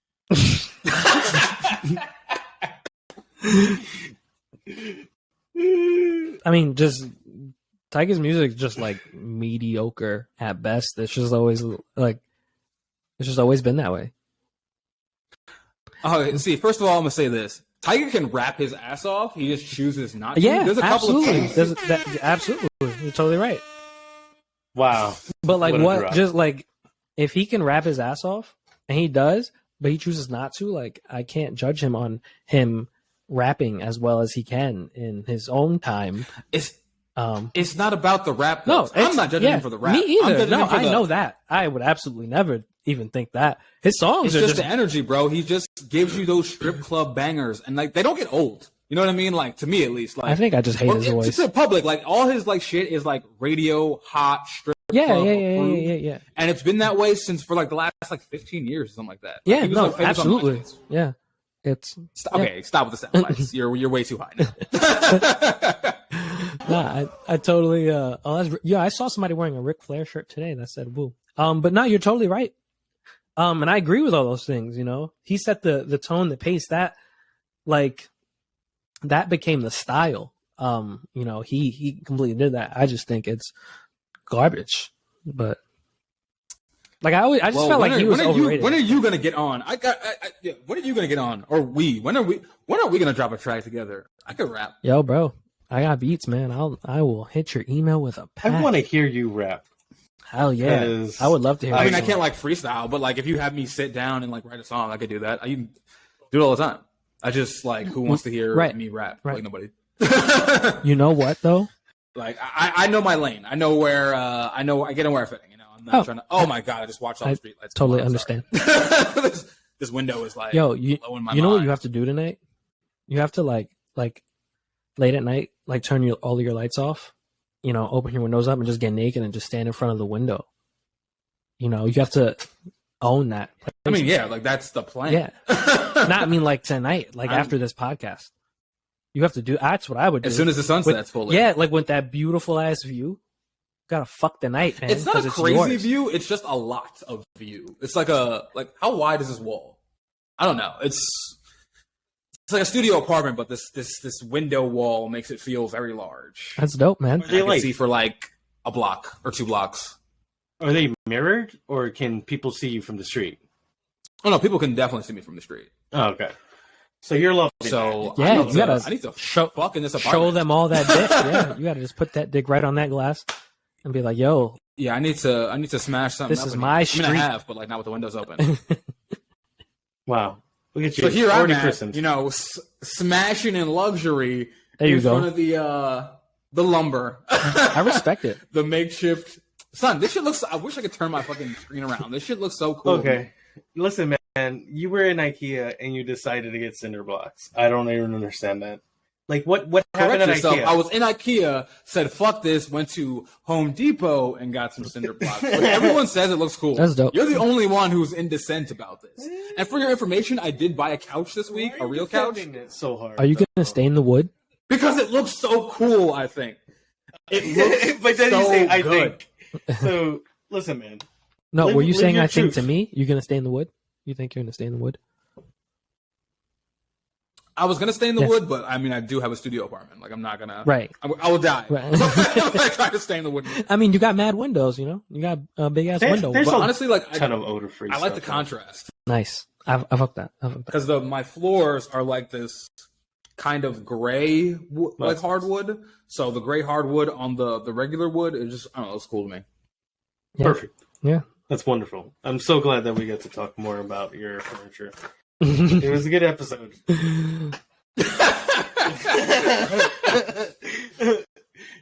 mean, just Tyga's music is just like mediocre at best. It's just always been that way. Okay, see, first of all, I'm gonna say this: Tyga can rap his ass off. He just chooses not to. Yeah, There's a couple absolutely. of things. Absolutely, you're totally right. Wow. But like, What a just like, if he can rap his ass off, and he does, but he chooses not to, like, I can't judge him on him rapping as well as he can in his own time. It's not about the rap. Though. No, I'm not judging him for the rap. Me either. No, I know know that. I would absolutely never even think that. His songs it's are just the energy, bro. He just gives you those strip club bangers, and like they don't get old. You know what I mean? Like to me, at least. Like I think I just hate his voice. To the public, like all his like shit is like radio hot strip. Yeah. And it's been that way since for like the last like 15 years or something like that. Yeah, like, no, like, absolutely. Yeah, it's okay. Stop with the sound bites. You're way too high now. Nah, I totally. I saw somebody wearing a Ric Flair shirt today that said "woo." But no, you're totally right. And I agree with all those things. You know, he set the tone, the pace. That became the style. You know, he completely did that. I just think it's garbage. But like I just felt like he was overrated. When are you gonna get on? When are you gonna get on? Or when are we gonna drop a track together? I could rap. Yo, bro, I got beats, man. I will hit your email with a pack. I want to hear you rap. Hell yeah, I would love to hear. I mean, I can't like freestyle, but like if you have me sit down and like write a song, I could do that. I do it all the time. I just like who wants to hear me rap? Right. Like nobody. You know what though? Like I know my lane. I know where I get in where I fit. You know, I'm not trying to. Oh my god! I just watched all the street lights. Totally understand. This window is like, yo, blowing my you know mind. what you have to do tonight? You have to like late at night, like turn all of your lights off. You know, open your windows up and just get naked and just stand in front of the window. You know, you have to own that place. I mean, yeah, like that's the plan. Yeah. Not, I mean, like tonight, like after this podcast. You have to do. That's what I would do. As soon as the sun sets fully. Yeah, like with that beautiful ass view. Gotta fuck the night, man. It's not a crazy view. It's just a lot of view. It's like how wide is this wall? I don't know. It's like a studio apartment, but this window wall makes it feel very large. That's dope, man. They I can see for like a block or 2 blocks. Are they mirrored, or can people see you from the street? Oh no, people can definitely see me from the street. Oh, okay. So you're loving Yeah, I need to fuck in this apartment. Show them all that dick. Yeah, you gotta just put that dick right on that glass and be like, "Yo, yeah, I need to smash something. This up is in my here. street." I mean, I have, but like not with the windows open. Wow. Look at you. So here I'm Already at, christened. you know, smashing in luxury There you in go. front of the lumber. I respect it." The makeshift. Son, this shit looks. I wish I could turn my fucking screen around. This shit looks so cool. Okay. Listen, man, you were in IKEA and you decided to get cinder blocks. I don't even understand that. Like, what happened Correct at yourself. IKEA? I was in IKEA, said fuck this, went to Home Depot and got some cinder blocks. But everyone says it looks cool. That's dope. You're the only one who's in dissent about this. And for your information, I did buy a couch this week, a real couch, It so hard. Are you gonna stain the wood? because it looks so cool. I think it looks But then so you say, I good. think. So, listen, man. No, Live- were you live saying your I think truth. to me? You're gonna stain the wood? You think you're gonna stain the wood? I was gonna stay in the Yeah. wood, but I mean, I do have a studio apartment. Like, I'm not gonna. Right. I will die. Right. I'm not trying to stay in the wood. I mean, you got mad windows, you know. You got a big ass window. there's But a honestly, like, ton of odor free. I like the contrast. Nice. I fuck that. I fuck that. Because my floors are like this kind of gray like hardwood. So the gray hardwood on the regular wood is just, I don't know, it's cool to me. Yeah. Perfect. Yeah. That's wonderful. I'm so glad that we get to talk more about your furniture. It was a good episode.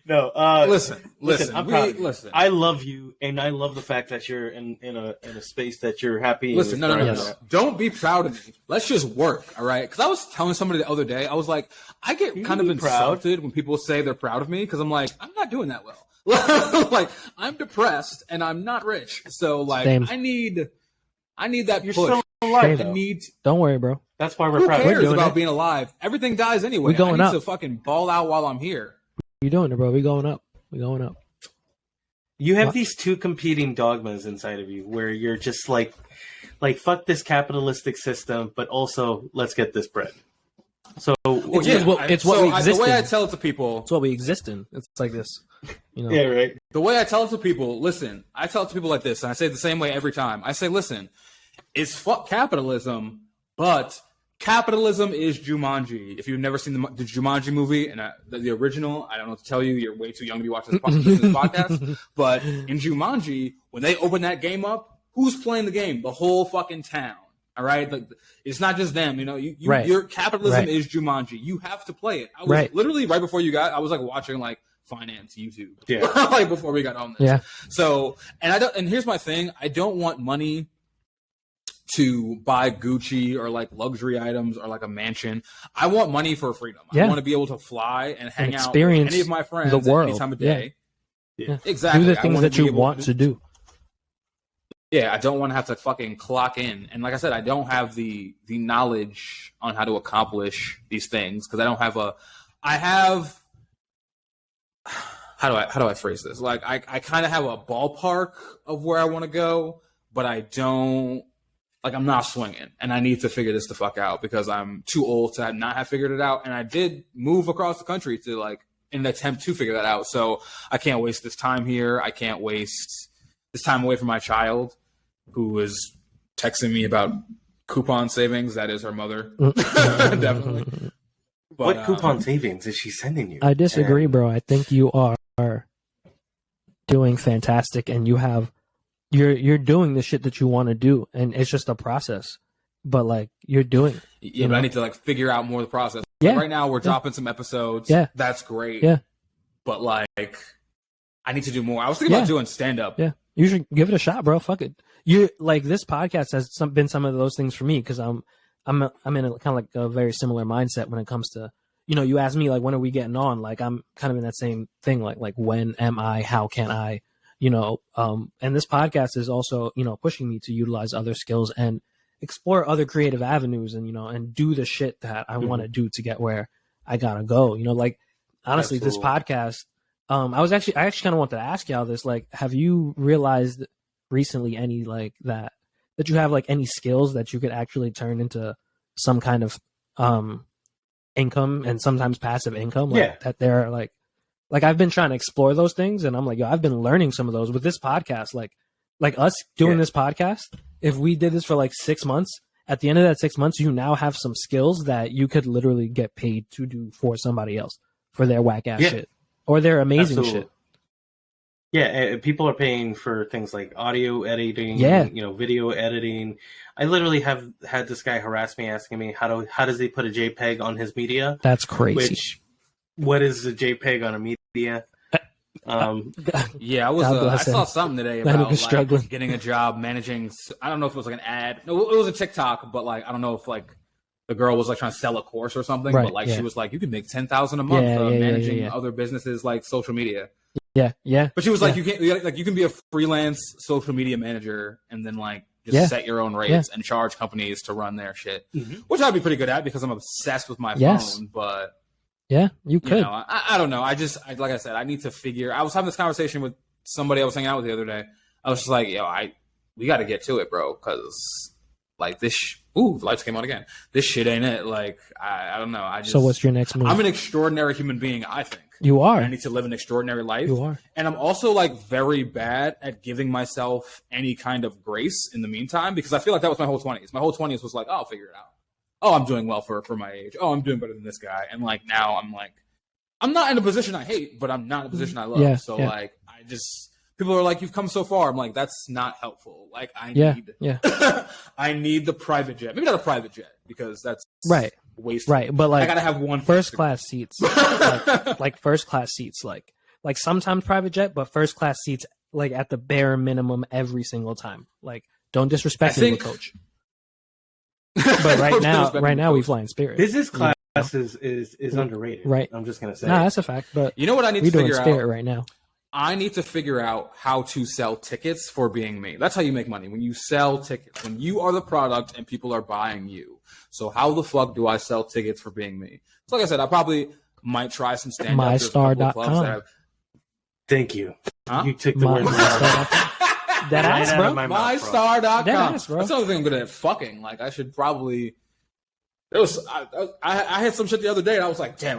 No, Listen, I'm proud of you. I love you, and I love the fact that you're in a space that you're happy. Listen, no. Yes. Don't be proud of me. Let's just work, all right? Because I was telling somebody the other day, I was like, I get You kind can of be proud. insulted when people say they're proud of me because I'm like, I'm not doing that well. Like, I'm depressed and I'm not rich, so like, Same. I need that You're push. still alive. Same. I need. Don't worry, bro. That's why we're Who proud. cares doing about it. being alive? Everything dies anyway. We going I need up. to fucking ball out while I'm here. You doing it, bro? We going up. We going up. You have What? these two competing dogmas inside of you, where you're just like fuck this capitalistic system, but also let's get this bread. So It's what we exist The way I in. tell it to people, It's what we exist in. It's like this. You know. yeah, right. the way I tell it to people, listen, I tell it to people like this, and I say it the same way every time. I say, listen, it's fuck capitalism, but capitalism is Jumanji. If you've never seen the Jumanji movie and the original, I don't know what to tell you. You're way too young to be watching this podcast. But in Jumanji, when they open that game up, who's playing the game? The whole fucking town. All right, like, it's not just them. You know, Right. your capitalism Right. is Jumanji. You have to play it. I was Right. literally right before you got. I was like watching like finance YouTube. Yeah. Like before we got on this. Yeah. So, and I don't. And here's my thing. I don't want money to buy Gucci or like luxury items or like a mansion. I want money for freedom. Yeah. I want to be able to fly and hang out with experience any of my friends the world. at any time of Yeah. day. Yeah. Exactly. Do the I things wanna that be you able want to do. Yeah, I don't want to have to fucking clock in. And like I said, I don't have the knowledge on how to accomplish these things because I have how do I phrase this? Like I kind of have a ballpark of where I want to go, but I don't like I'm not swinging, and I need to figure this the fuck out because I'm too old to not have figured it out. And I did move across the country to like in an attempt to figure that out. So I can't waste this time here. I can't waste this time away from my child, who is texting me about coupon savings. That is her mother, definitely. But, What coupon savings is she sending you? I disagree, bro. I think you are doing fantastic, and you're doing the shit that you want to do, and it's just a process. But like you're doing it. Yeah, but I need to like figure out more of the process. Yeah. Like, right now we're dropping some episodes. Yeah. That's great. Yeah. But like I need to do more. I was thinking about doing stand up. Yeah. You should give it a shot, bro. Fuck it. You like this podcast has been some of those things for me because I'm in a kind of like a very similar mindset when it comes to, you know, you ask me like when are we getting on? Like I'm kind of in that same thing. Like when am I? How can I? You know, and this podcast is also, you know, pushing me to utilize other skills and explore other creative avenues and, you know, and do the shit that I want to do to get where I gotta go. You know, like honestly, this podcast. I actually kind of want to ask y'all this. Like, have you realized recently any like that you have like any skills that you could actually turn into some kind of income and sometimes passive income? Like, that they're like I've been trying to explore those things, and I'm like, yo, I've been learning some of those with this podcast. Like us doing this podcast. If we did this for like 6 months, at the end of that 6 months, you now have some skills that you could literally get paid to do for somebody else for their whack ass shit. Or they're amazing shit. Yeah, people are paying for things like audio editing, you know, video editing. I literally have had this guy harass me asking me how does he put a JPEG on his media? That's crazy. What is a JPEG on a media? Yeah, I saw something today about like, getting a job managing. I don't know if it was like an ad. No, it was a TikTok, but like I don't know if like the girl was like trying to sell a course or something, but like she was like, you can make $10,000 a month managing other businesses like social media. Yeah. But she was like, you can be a freelance social media manager and then like just set your own rates and charge companies to run their shit, which I'd be pretty good at because I'm obsessed with my phone. But you could. You know, I don't know. Like I said, I need to figure. I was having this conversation with somebody I was hanging out with the other day. I was just like, yo, we got to get to it, bro, because. Like this, the lights came on again. This shit ain't it. Like, I don't know. So what's your next move? I'm an extraordinary human being, I think. You are. I need to live an extraordinary life. You are. And I'm also like very bad at giving myself any kind of grace in the meantime, because I feel like that was my whole 20s. My whole 20s was like, oh, I'll figure it out. Oh, I'm doing well for my age. Oh, I'm doing better than this guy. And like now I'm like, I'm not in a position I hate, but I'm not in a position I love. Like, I just... People are like, you've come so far. I'm like, that's not helpful. Like, I need I need the private jet. Maybe not a private jet, because that's wasteful. Right, but like, I gotta have one first class seats. like first class seats. Like sometimes private jet, but first class seats, like at the bare minimum every single time. Like, don't disrespect me, coach. But right now we fly in Spirit. Business class is underrated. Right. I'm just gonna say. No, that's a fact. But you know what I need to figure out? Spirit right now. I need to figure out how to sell tickets for being me. That's how you make money. When you sell tickets, when you are the product and people are buying you. So how the fuck do I sell tickets for being me? So like I said, I probably might try some stand-up. MyStar.com. Thank you. Huh? You took the word. That ass, bro. MyStar.com. That ass, bro. That's another thing I'm good at fucking. Like I should probably. I had some shit the other day and I was like, damn,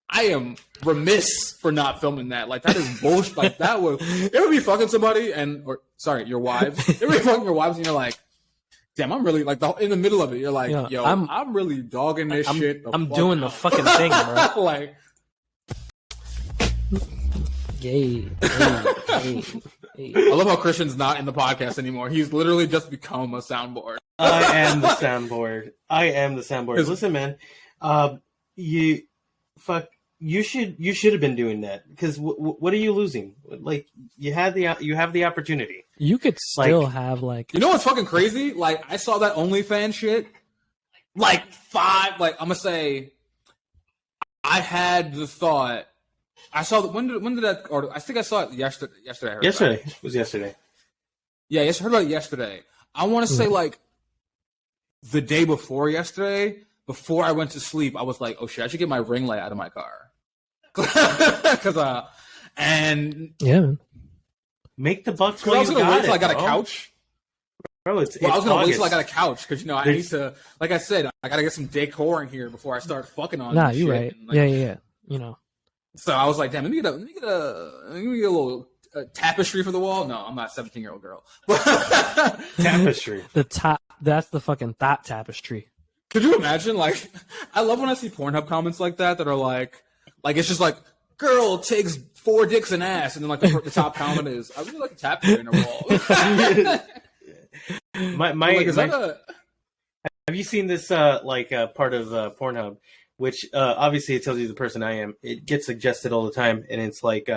I am remiss for not filming that. Like that is bullshit. Like that would be fucking somebody your wives. It would be fucking your wives, and you're like, damn, I'm really like in the middle of it. You're like, yo, I'm really dogging this shit. I'm doing the fucking thing, bro. Like, Hey. I love how Christian's not in the podcast anymore. He's literally just become a soundboard. I am the soundboard. Listen, man, you should have been doing that, because what are you losing? Like you have the opportunity. You could still have like, you know what's fucking crazy? Like I saw that OnlyFans shit. Like I'm gonna say, I had the thought. I saw when did that? Or I think I saw it yesterday. Yesterday it was yesterday. Yeah, I heard about it yesterday. I want to say like the day before yesterday. Before I went to sleep, I was like, "Oh shit! I should get my ring light out of my car." Make the bucks. I was gonna wait till I got a couch. Bro, I was gonna wait till I got a couch because I need to. Like I said, I gotta get some decor in here before I start fucking on. Nah, you're shit. right. And, yeah. You know. So I was like, damn, let me get a little tapestry for the wall. No, I'm not a 17-year-old girl. Tapestry. That's the fucking thought tapestry. Could you imagine? Like, I love when I see Pornhub comments like that are like it's just like, girl takes 4 dicks and ass, and then like the top comment is, I really like a tapestry in her wall. Have you seen this part of Pornhub? Which obviously it tells you the person I am. It gets suggested all the time, and it's like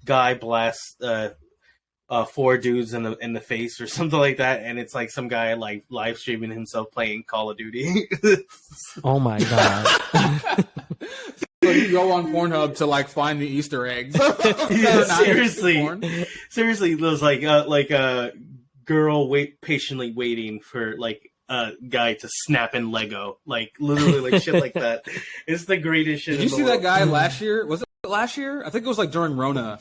guy blasts four dudes in the face or something like that, and it's like some guy like live streaming himself playing Call of Duty. Oh my god. So you go on Pornhub to like find the Easter eggs. Yeah, seriously, there's like a girl patiently waiting for like a guy to snap in Lego, like literally like shit like that. It's the greatest shit. Did you see that guy last year? Was it last year? I think it was like during Rona,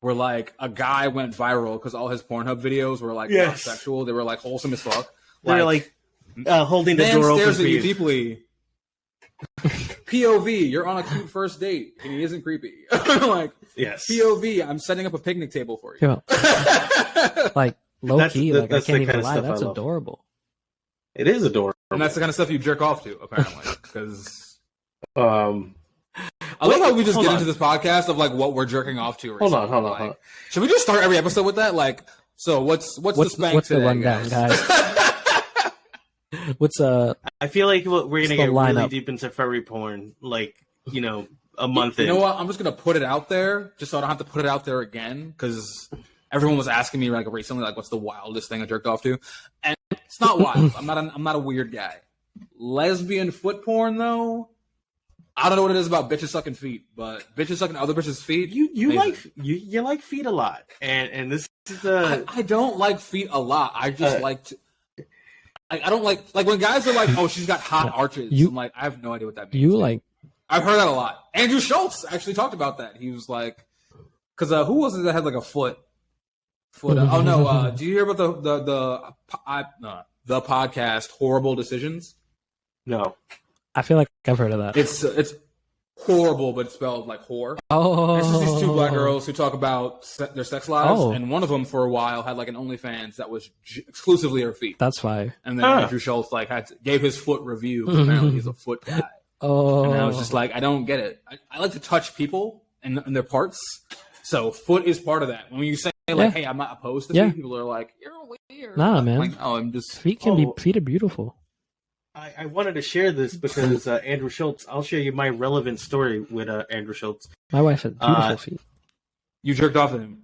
where like a guy went viral because all his Pornhub videos were like not sexual. They were like wholesome as fuck. They're like holding the door open stares for at you you deeply. POV, you're on a cute first date and he isn't creepy. Like, yes. POV, I'm setting up a picnic table for you. Yo, like low key, like I can't even lie. That's I adorable. It is adorable, and that's the kind of stuff you jerk off to, apparently. Because I love wait, how we just get on. into this podcast of like what we're jerking off to. Hold on. Should we just start every episode with that? Like, so what's the spank What's today, the rundown, guys? What's I feel like we're gonna get really lineup? deep into furry porn, like a month in. You know what? I'm just gonna put it out there, just so I don't have to put it out there again, because everyone was asking me like recently, like, what's the wildest thing I jerked off to? And it's not wild. I'm not a weird guy. Lesbian foot porn, though. I don't know what it is about bitches sucking feet, but bitches sucking other bitches' feet. You like feet a lot, and this is I don't like feet a lot. I just like to. I don't like when guys are like, oh, she's got hot arches. I'm like, I have no idea what that means. I've heard that a lot. Andrew Schultz actually talked about that. He was like, because who was it that had like a foot? Oh no! Do you hear about the podcast Horrible Decisions? No. I feel like I've heard of that. It's horrible, but it's spelled like whore. Oh, it's just these two black girls who talk about their sex lives, and one of them for a while had like an OnlyFans that was exclusively her feet. That's fire. And then Andrew Schultz like gave his foot review. Apparently, he's a foot guy. Oh, and I was just like, I don't get it. I like to touch people and their parts, so foot is part of that. When you say like, hey, I'm not opposed to feet, people are like, you're weird. Nah, man. Like, oh, I'm just feet are beautiful. I wanted to share this because Andrew Schultz. I'll share you my relevant story with Andrew Schultz. My wife has beautiful feet. You jerked off to him?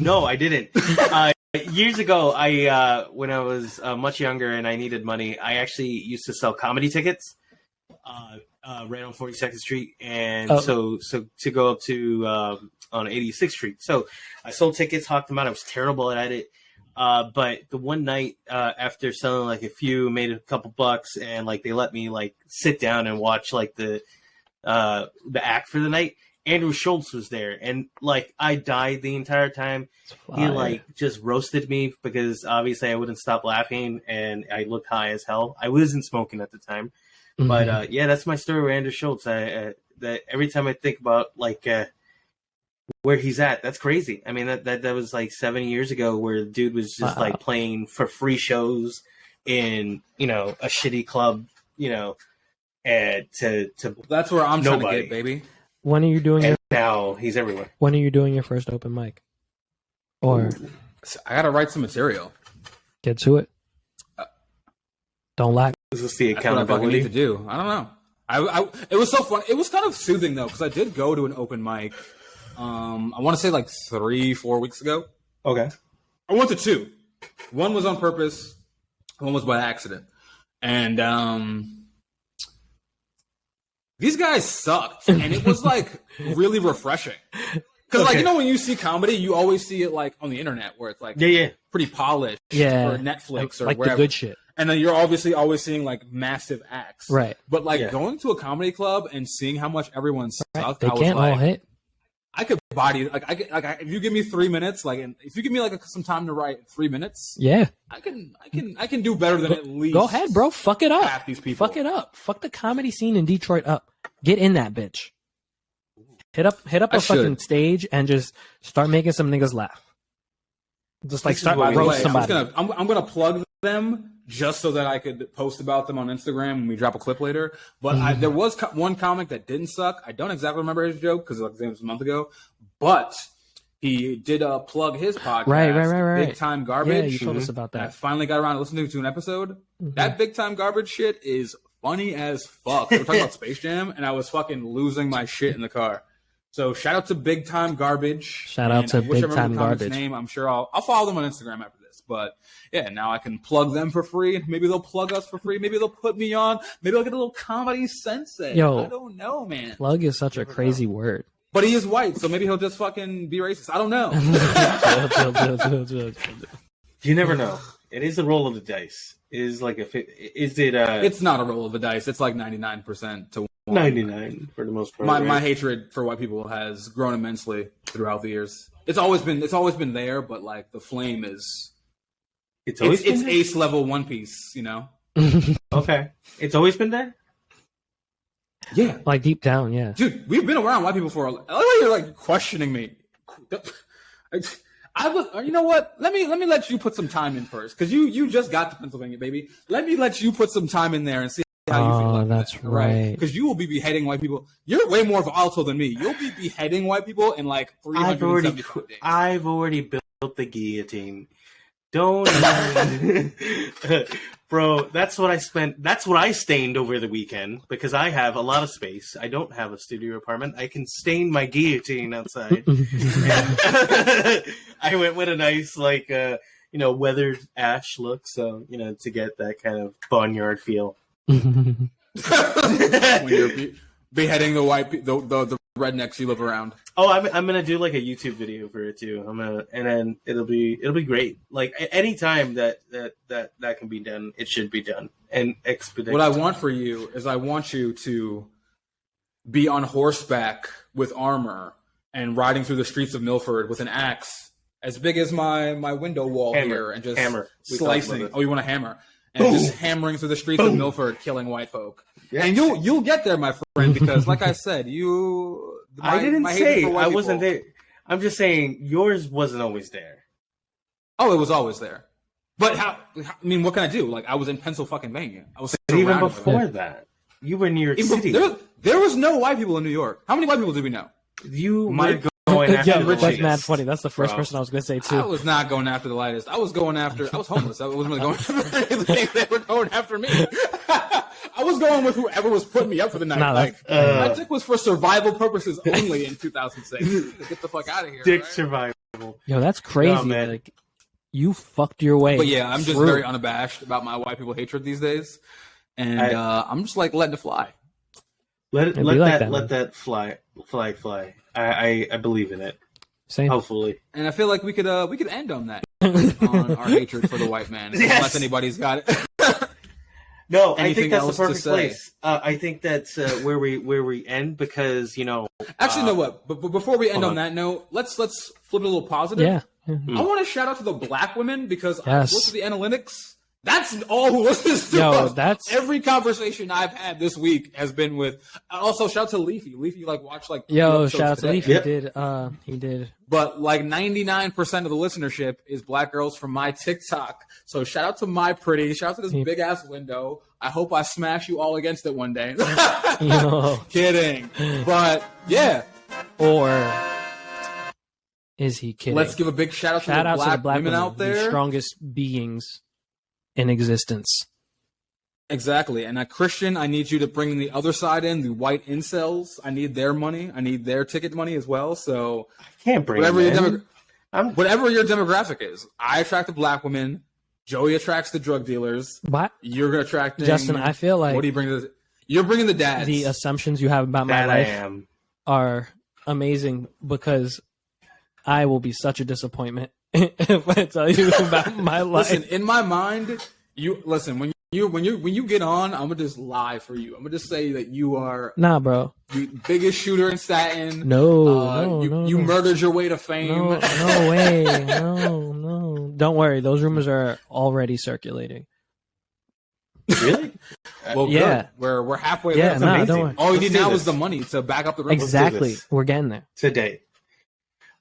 No, I didn't. Years ago, when I was much younger and I needed money, I actually used to sell comedy tickets right on 42nd Street, and so to go up to on 86th Street. So I sold tickets, hawked them out. I was terrible at it. But the one night after selling like a few, made a couple bucks, and like they let me like sit down and watch like the act for the night. Andrew Schultz was there, and like I died the entire time. He like just roasted me because obviously I wouldn't stop laughing, and I looked high as hell. I wasn't smoking at the time, but yeah, that's my story with Andrew Schultz. That every time I think about like where he's at, that's crazy. I mean, that was like 7 years ago, where the dude was just like playing for free shows in a shitty club, and to that's where I'm nobody. Trying to get, baby. When are you doing now he's everywhere. When are you doing your first open mic? Or I gotta write some material. Get to it. Don't lack. Is this the That's what I fucking need to do. I don't know. It was so fun. It was kind of soothing though, because I did go to an open mic. I want to say like 3-4 weeks ago. Okay. I went to 2. One was on purpose. One was by accident. And these guys sucked. And it was like really refreshing. Because like, when you see comedy, you always see it like on the internet where it's like pretty polished. Or Netflix or like wherever. The good shit. And then you're obviously always seeing like massive acts. Right. But like going to a comedy club and seeing how much everyone sucked. They can't all hit. I could body if you give me 3 minutes, like if you give me like some time to write 3 minutes, I can do better than at least. Go ahead, bro. Fuck it up. Half these people. Fuck it up. Fuck the comedy scene in Detroit up. Get in that bitch. Hit up a fucking stage and just start making some niggas laugh. Just like start roast somebody. I'm gonna plug them just so that I could post about them on Instagram when we drop a clip later. But there was one comic that didn't suck. I don't exactly remember his joke because it was a month ago. But he did plug his podcast, right. Big Time Garbage. Yeah, you told us about that. I finally got around to listening to an episode. That Big Time Garbage shit is funny as fuck. We were talking about Space Jam, and I was fucking losing my shit in the car. So shout out to Big Time Garbage. Shout out to Big Time Garbage. Name. I'm sure I'll follow them on Instagram after this. But yeah, now I can plug them for free. Maybe they'll plug us for free. Maybe they'll put me on. Maybe I'll get a little comedy sensei. Yo, I don't know, man. Plug is such a crazy word. But he is white, so maybe he'll just fucking be racist. I don't know. You never know. It is a roll of the dice. Is it? It's not a roll of the dice. It's like 99% to 1. 99 for the most part. My hatred for white people has grown immensely throughout the years. It's always been there, but like the flame is. It's ace level One Piece, you know. Okay, it's always been there. Yeah, like deep down, yeah. Dude, we've been around white people for. I like how you're like questioning me. You know what? Let me let you put some time in first, because you just got to Pennsylvania, baby. Let me let you put some time in there and see how you feel. That's that, right. Because you will be beheading white people. You're way more volatile than me. You'll be beheading white people in like 375 days. I've already built the guillotine. Don't, bro. That's what I stained over the weekend, because I have a lot of space. I don't have a studio apartment. I can stain my guillotine outside. I went with a nice, weathered ash look, so to get that kind of barnyard feel. When you're beheading the rednecks you live around. Oh, I'm gonna do like a YouTube video for it too. And then it'll be great. Like any time that can be done, it should be done and expedited. What I want for you is I want you to be on horseback with armor and riding through the streets of Milford with an axe as big as my window wall here, and just slicing. Oh, you want a hammer? And just hammering through the streets of Milford, killing white folk. Yeah. And you'll get there, my friend, because like I said, I didn't say I wasn't there. I'm just saying yours wasn't always there. Oh, it was always there. But how? I mean, what can I do? Like, I was in Pennsylvania. I was even before that. You were in New York City. There was no white people in New York. How many white people did we know? You might going after the that's mad funny. That's the first person I was going to say too. I was not going after the lightest. I was homeless. I wasn't really going after anything. They were going after me. I was going with whoever was putting me up for the night. My dick was for survival purposes only in 2006. Get the fuck out of here. Dick survival. Yo, that's crazy. No, man. Like, you fucked your way. But yeah, I'm just very unabashed about my white people hatred these days, and I'm just like letting it fly. Let that fly. I believe in it. Same. Hopefully. And I feel like we could end on that on our hatred for the white man. Yes. Unless anybody's got it. No, I think that's the perfect place. I think that's where we end, because Actually, know what? But before we end on that note, let's flip it a little positive. Yeah. I want to shout out to the black women, because I looked at the analytics. That's all who listens to us. That's every conversation I've had this week has been with. Also, shout out to Leafy. Leafy watched shout out to Leafy. Yep. He did. But 99% of the listenership is black girls from my TikTok. So shout out to my pretty. Shout out to this big ass window. I hope I smash you all against it one day. Kidding. But yeah. Or is he kidding? Let's give a big shout out to the black women out there. The strongest beings in existence. Exactly. And Christian, I need you to bring the other side in, the white incels. I need their money. I need their ticket money as well. So I can't bring whatever your demographic is. I attract the black women. Joey attracts the drug dealers. What? You're attracting Justin, I feel like what do you bring you're bringing the dads. The assumptions you have about my life are amazing, because I will be such a disappointment if I tell you about my life. Listen, in my mind, when you get on, I'm gonna just lie for you. I'm gonna just say that you are bro. The biggest shooter in Staten. You murdered your way to fame. No way. No. Don't worry, those rumors are already circulating. Really? Well, yeah. Good. We're halfway there. That's amazing. Don't worry. All you need now is the money to back up the rumors. Exactly. We're getting there today.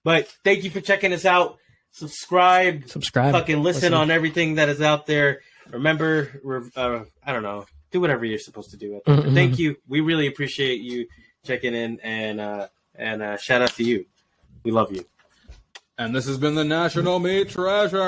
But thank you for checking us out. Subscribe. Fucking listen on everything that is out there. Remember, I don't know. Do whatever you're supposed to do. Thank you. We really appreciate you checking in, and shout out to you. We love you. And this has been the National Meat Treasure.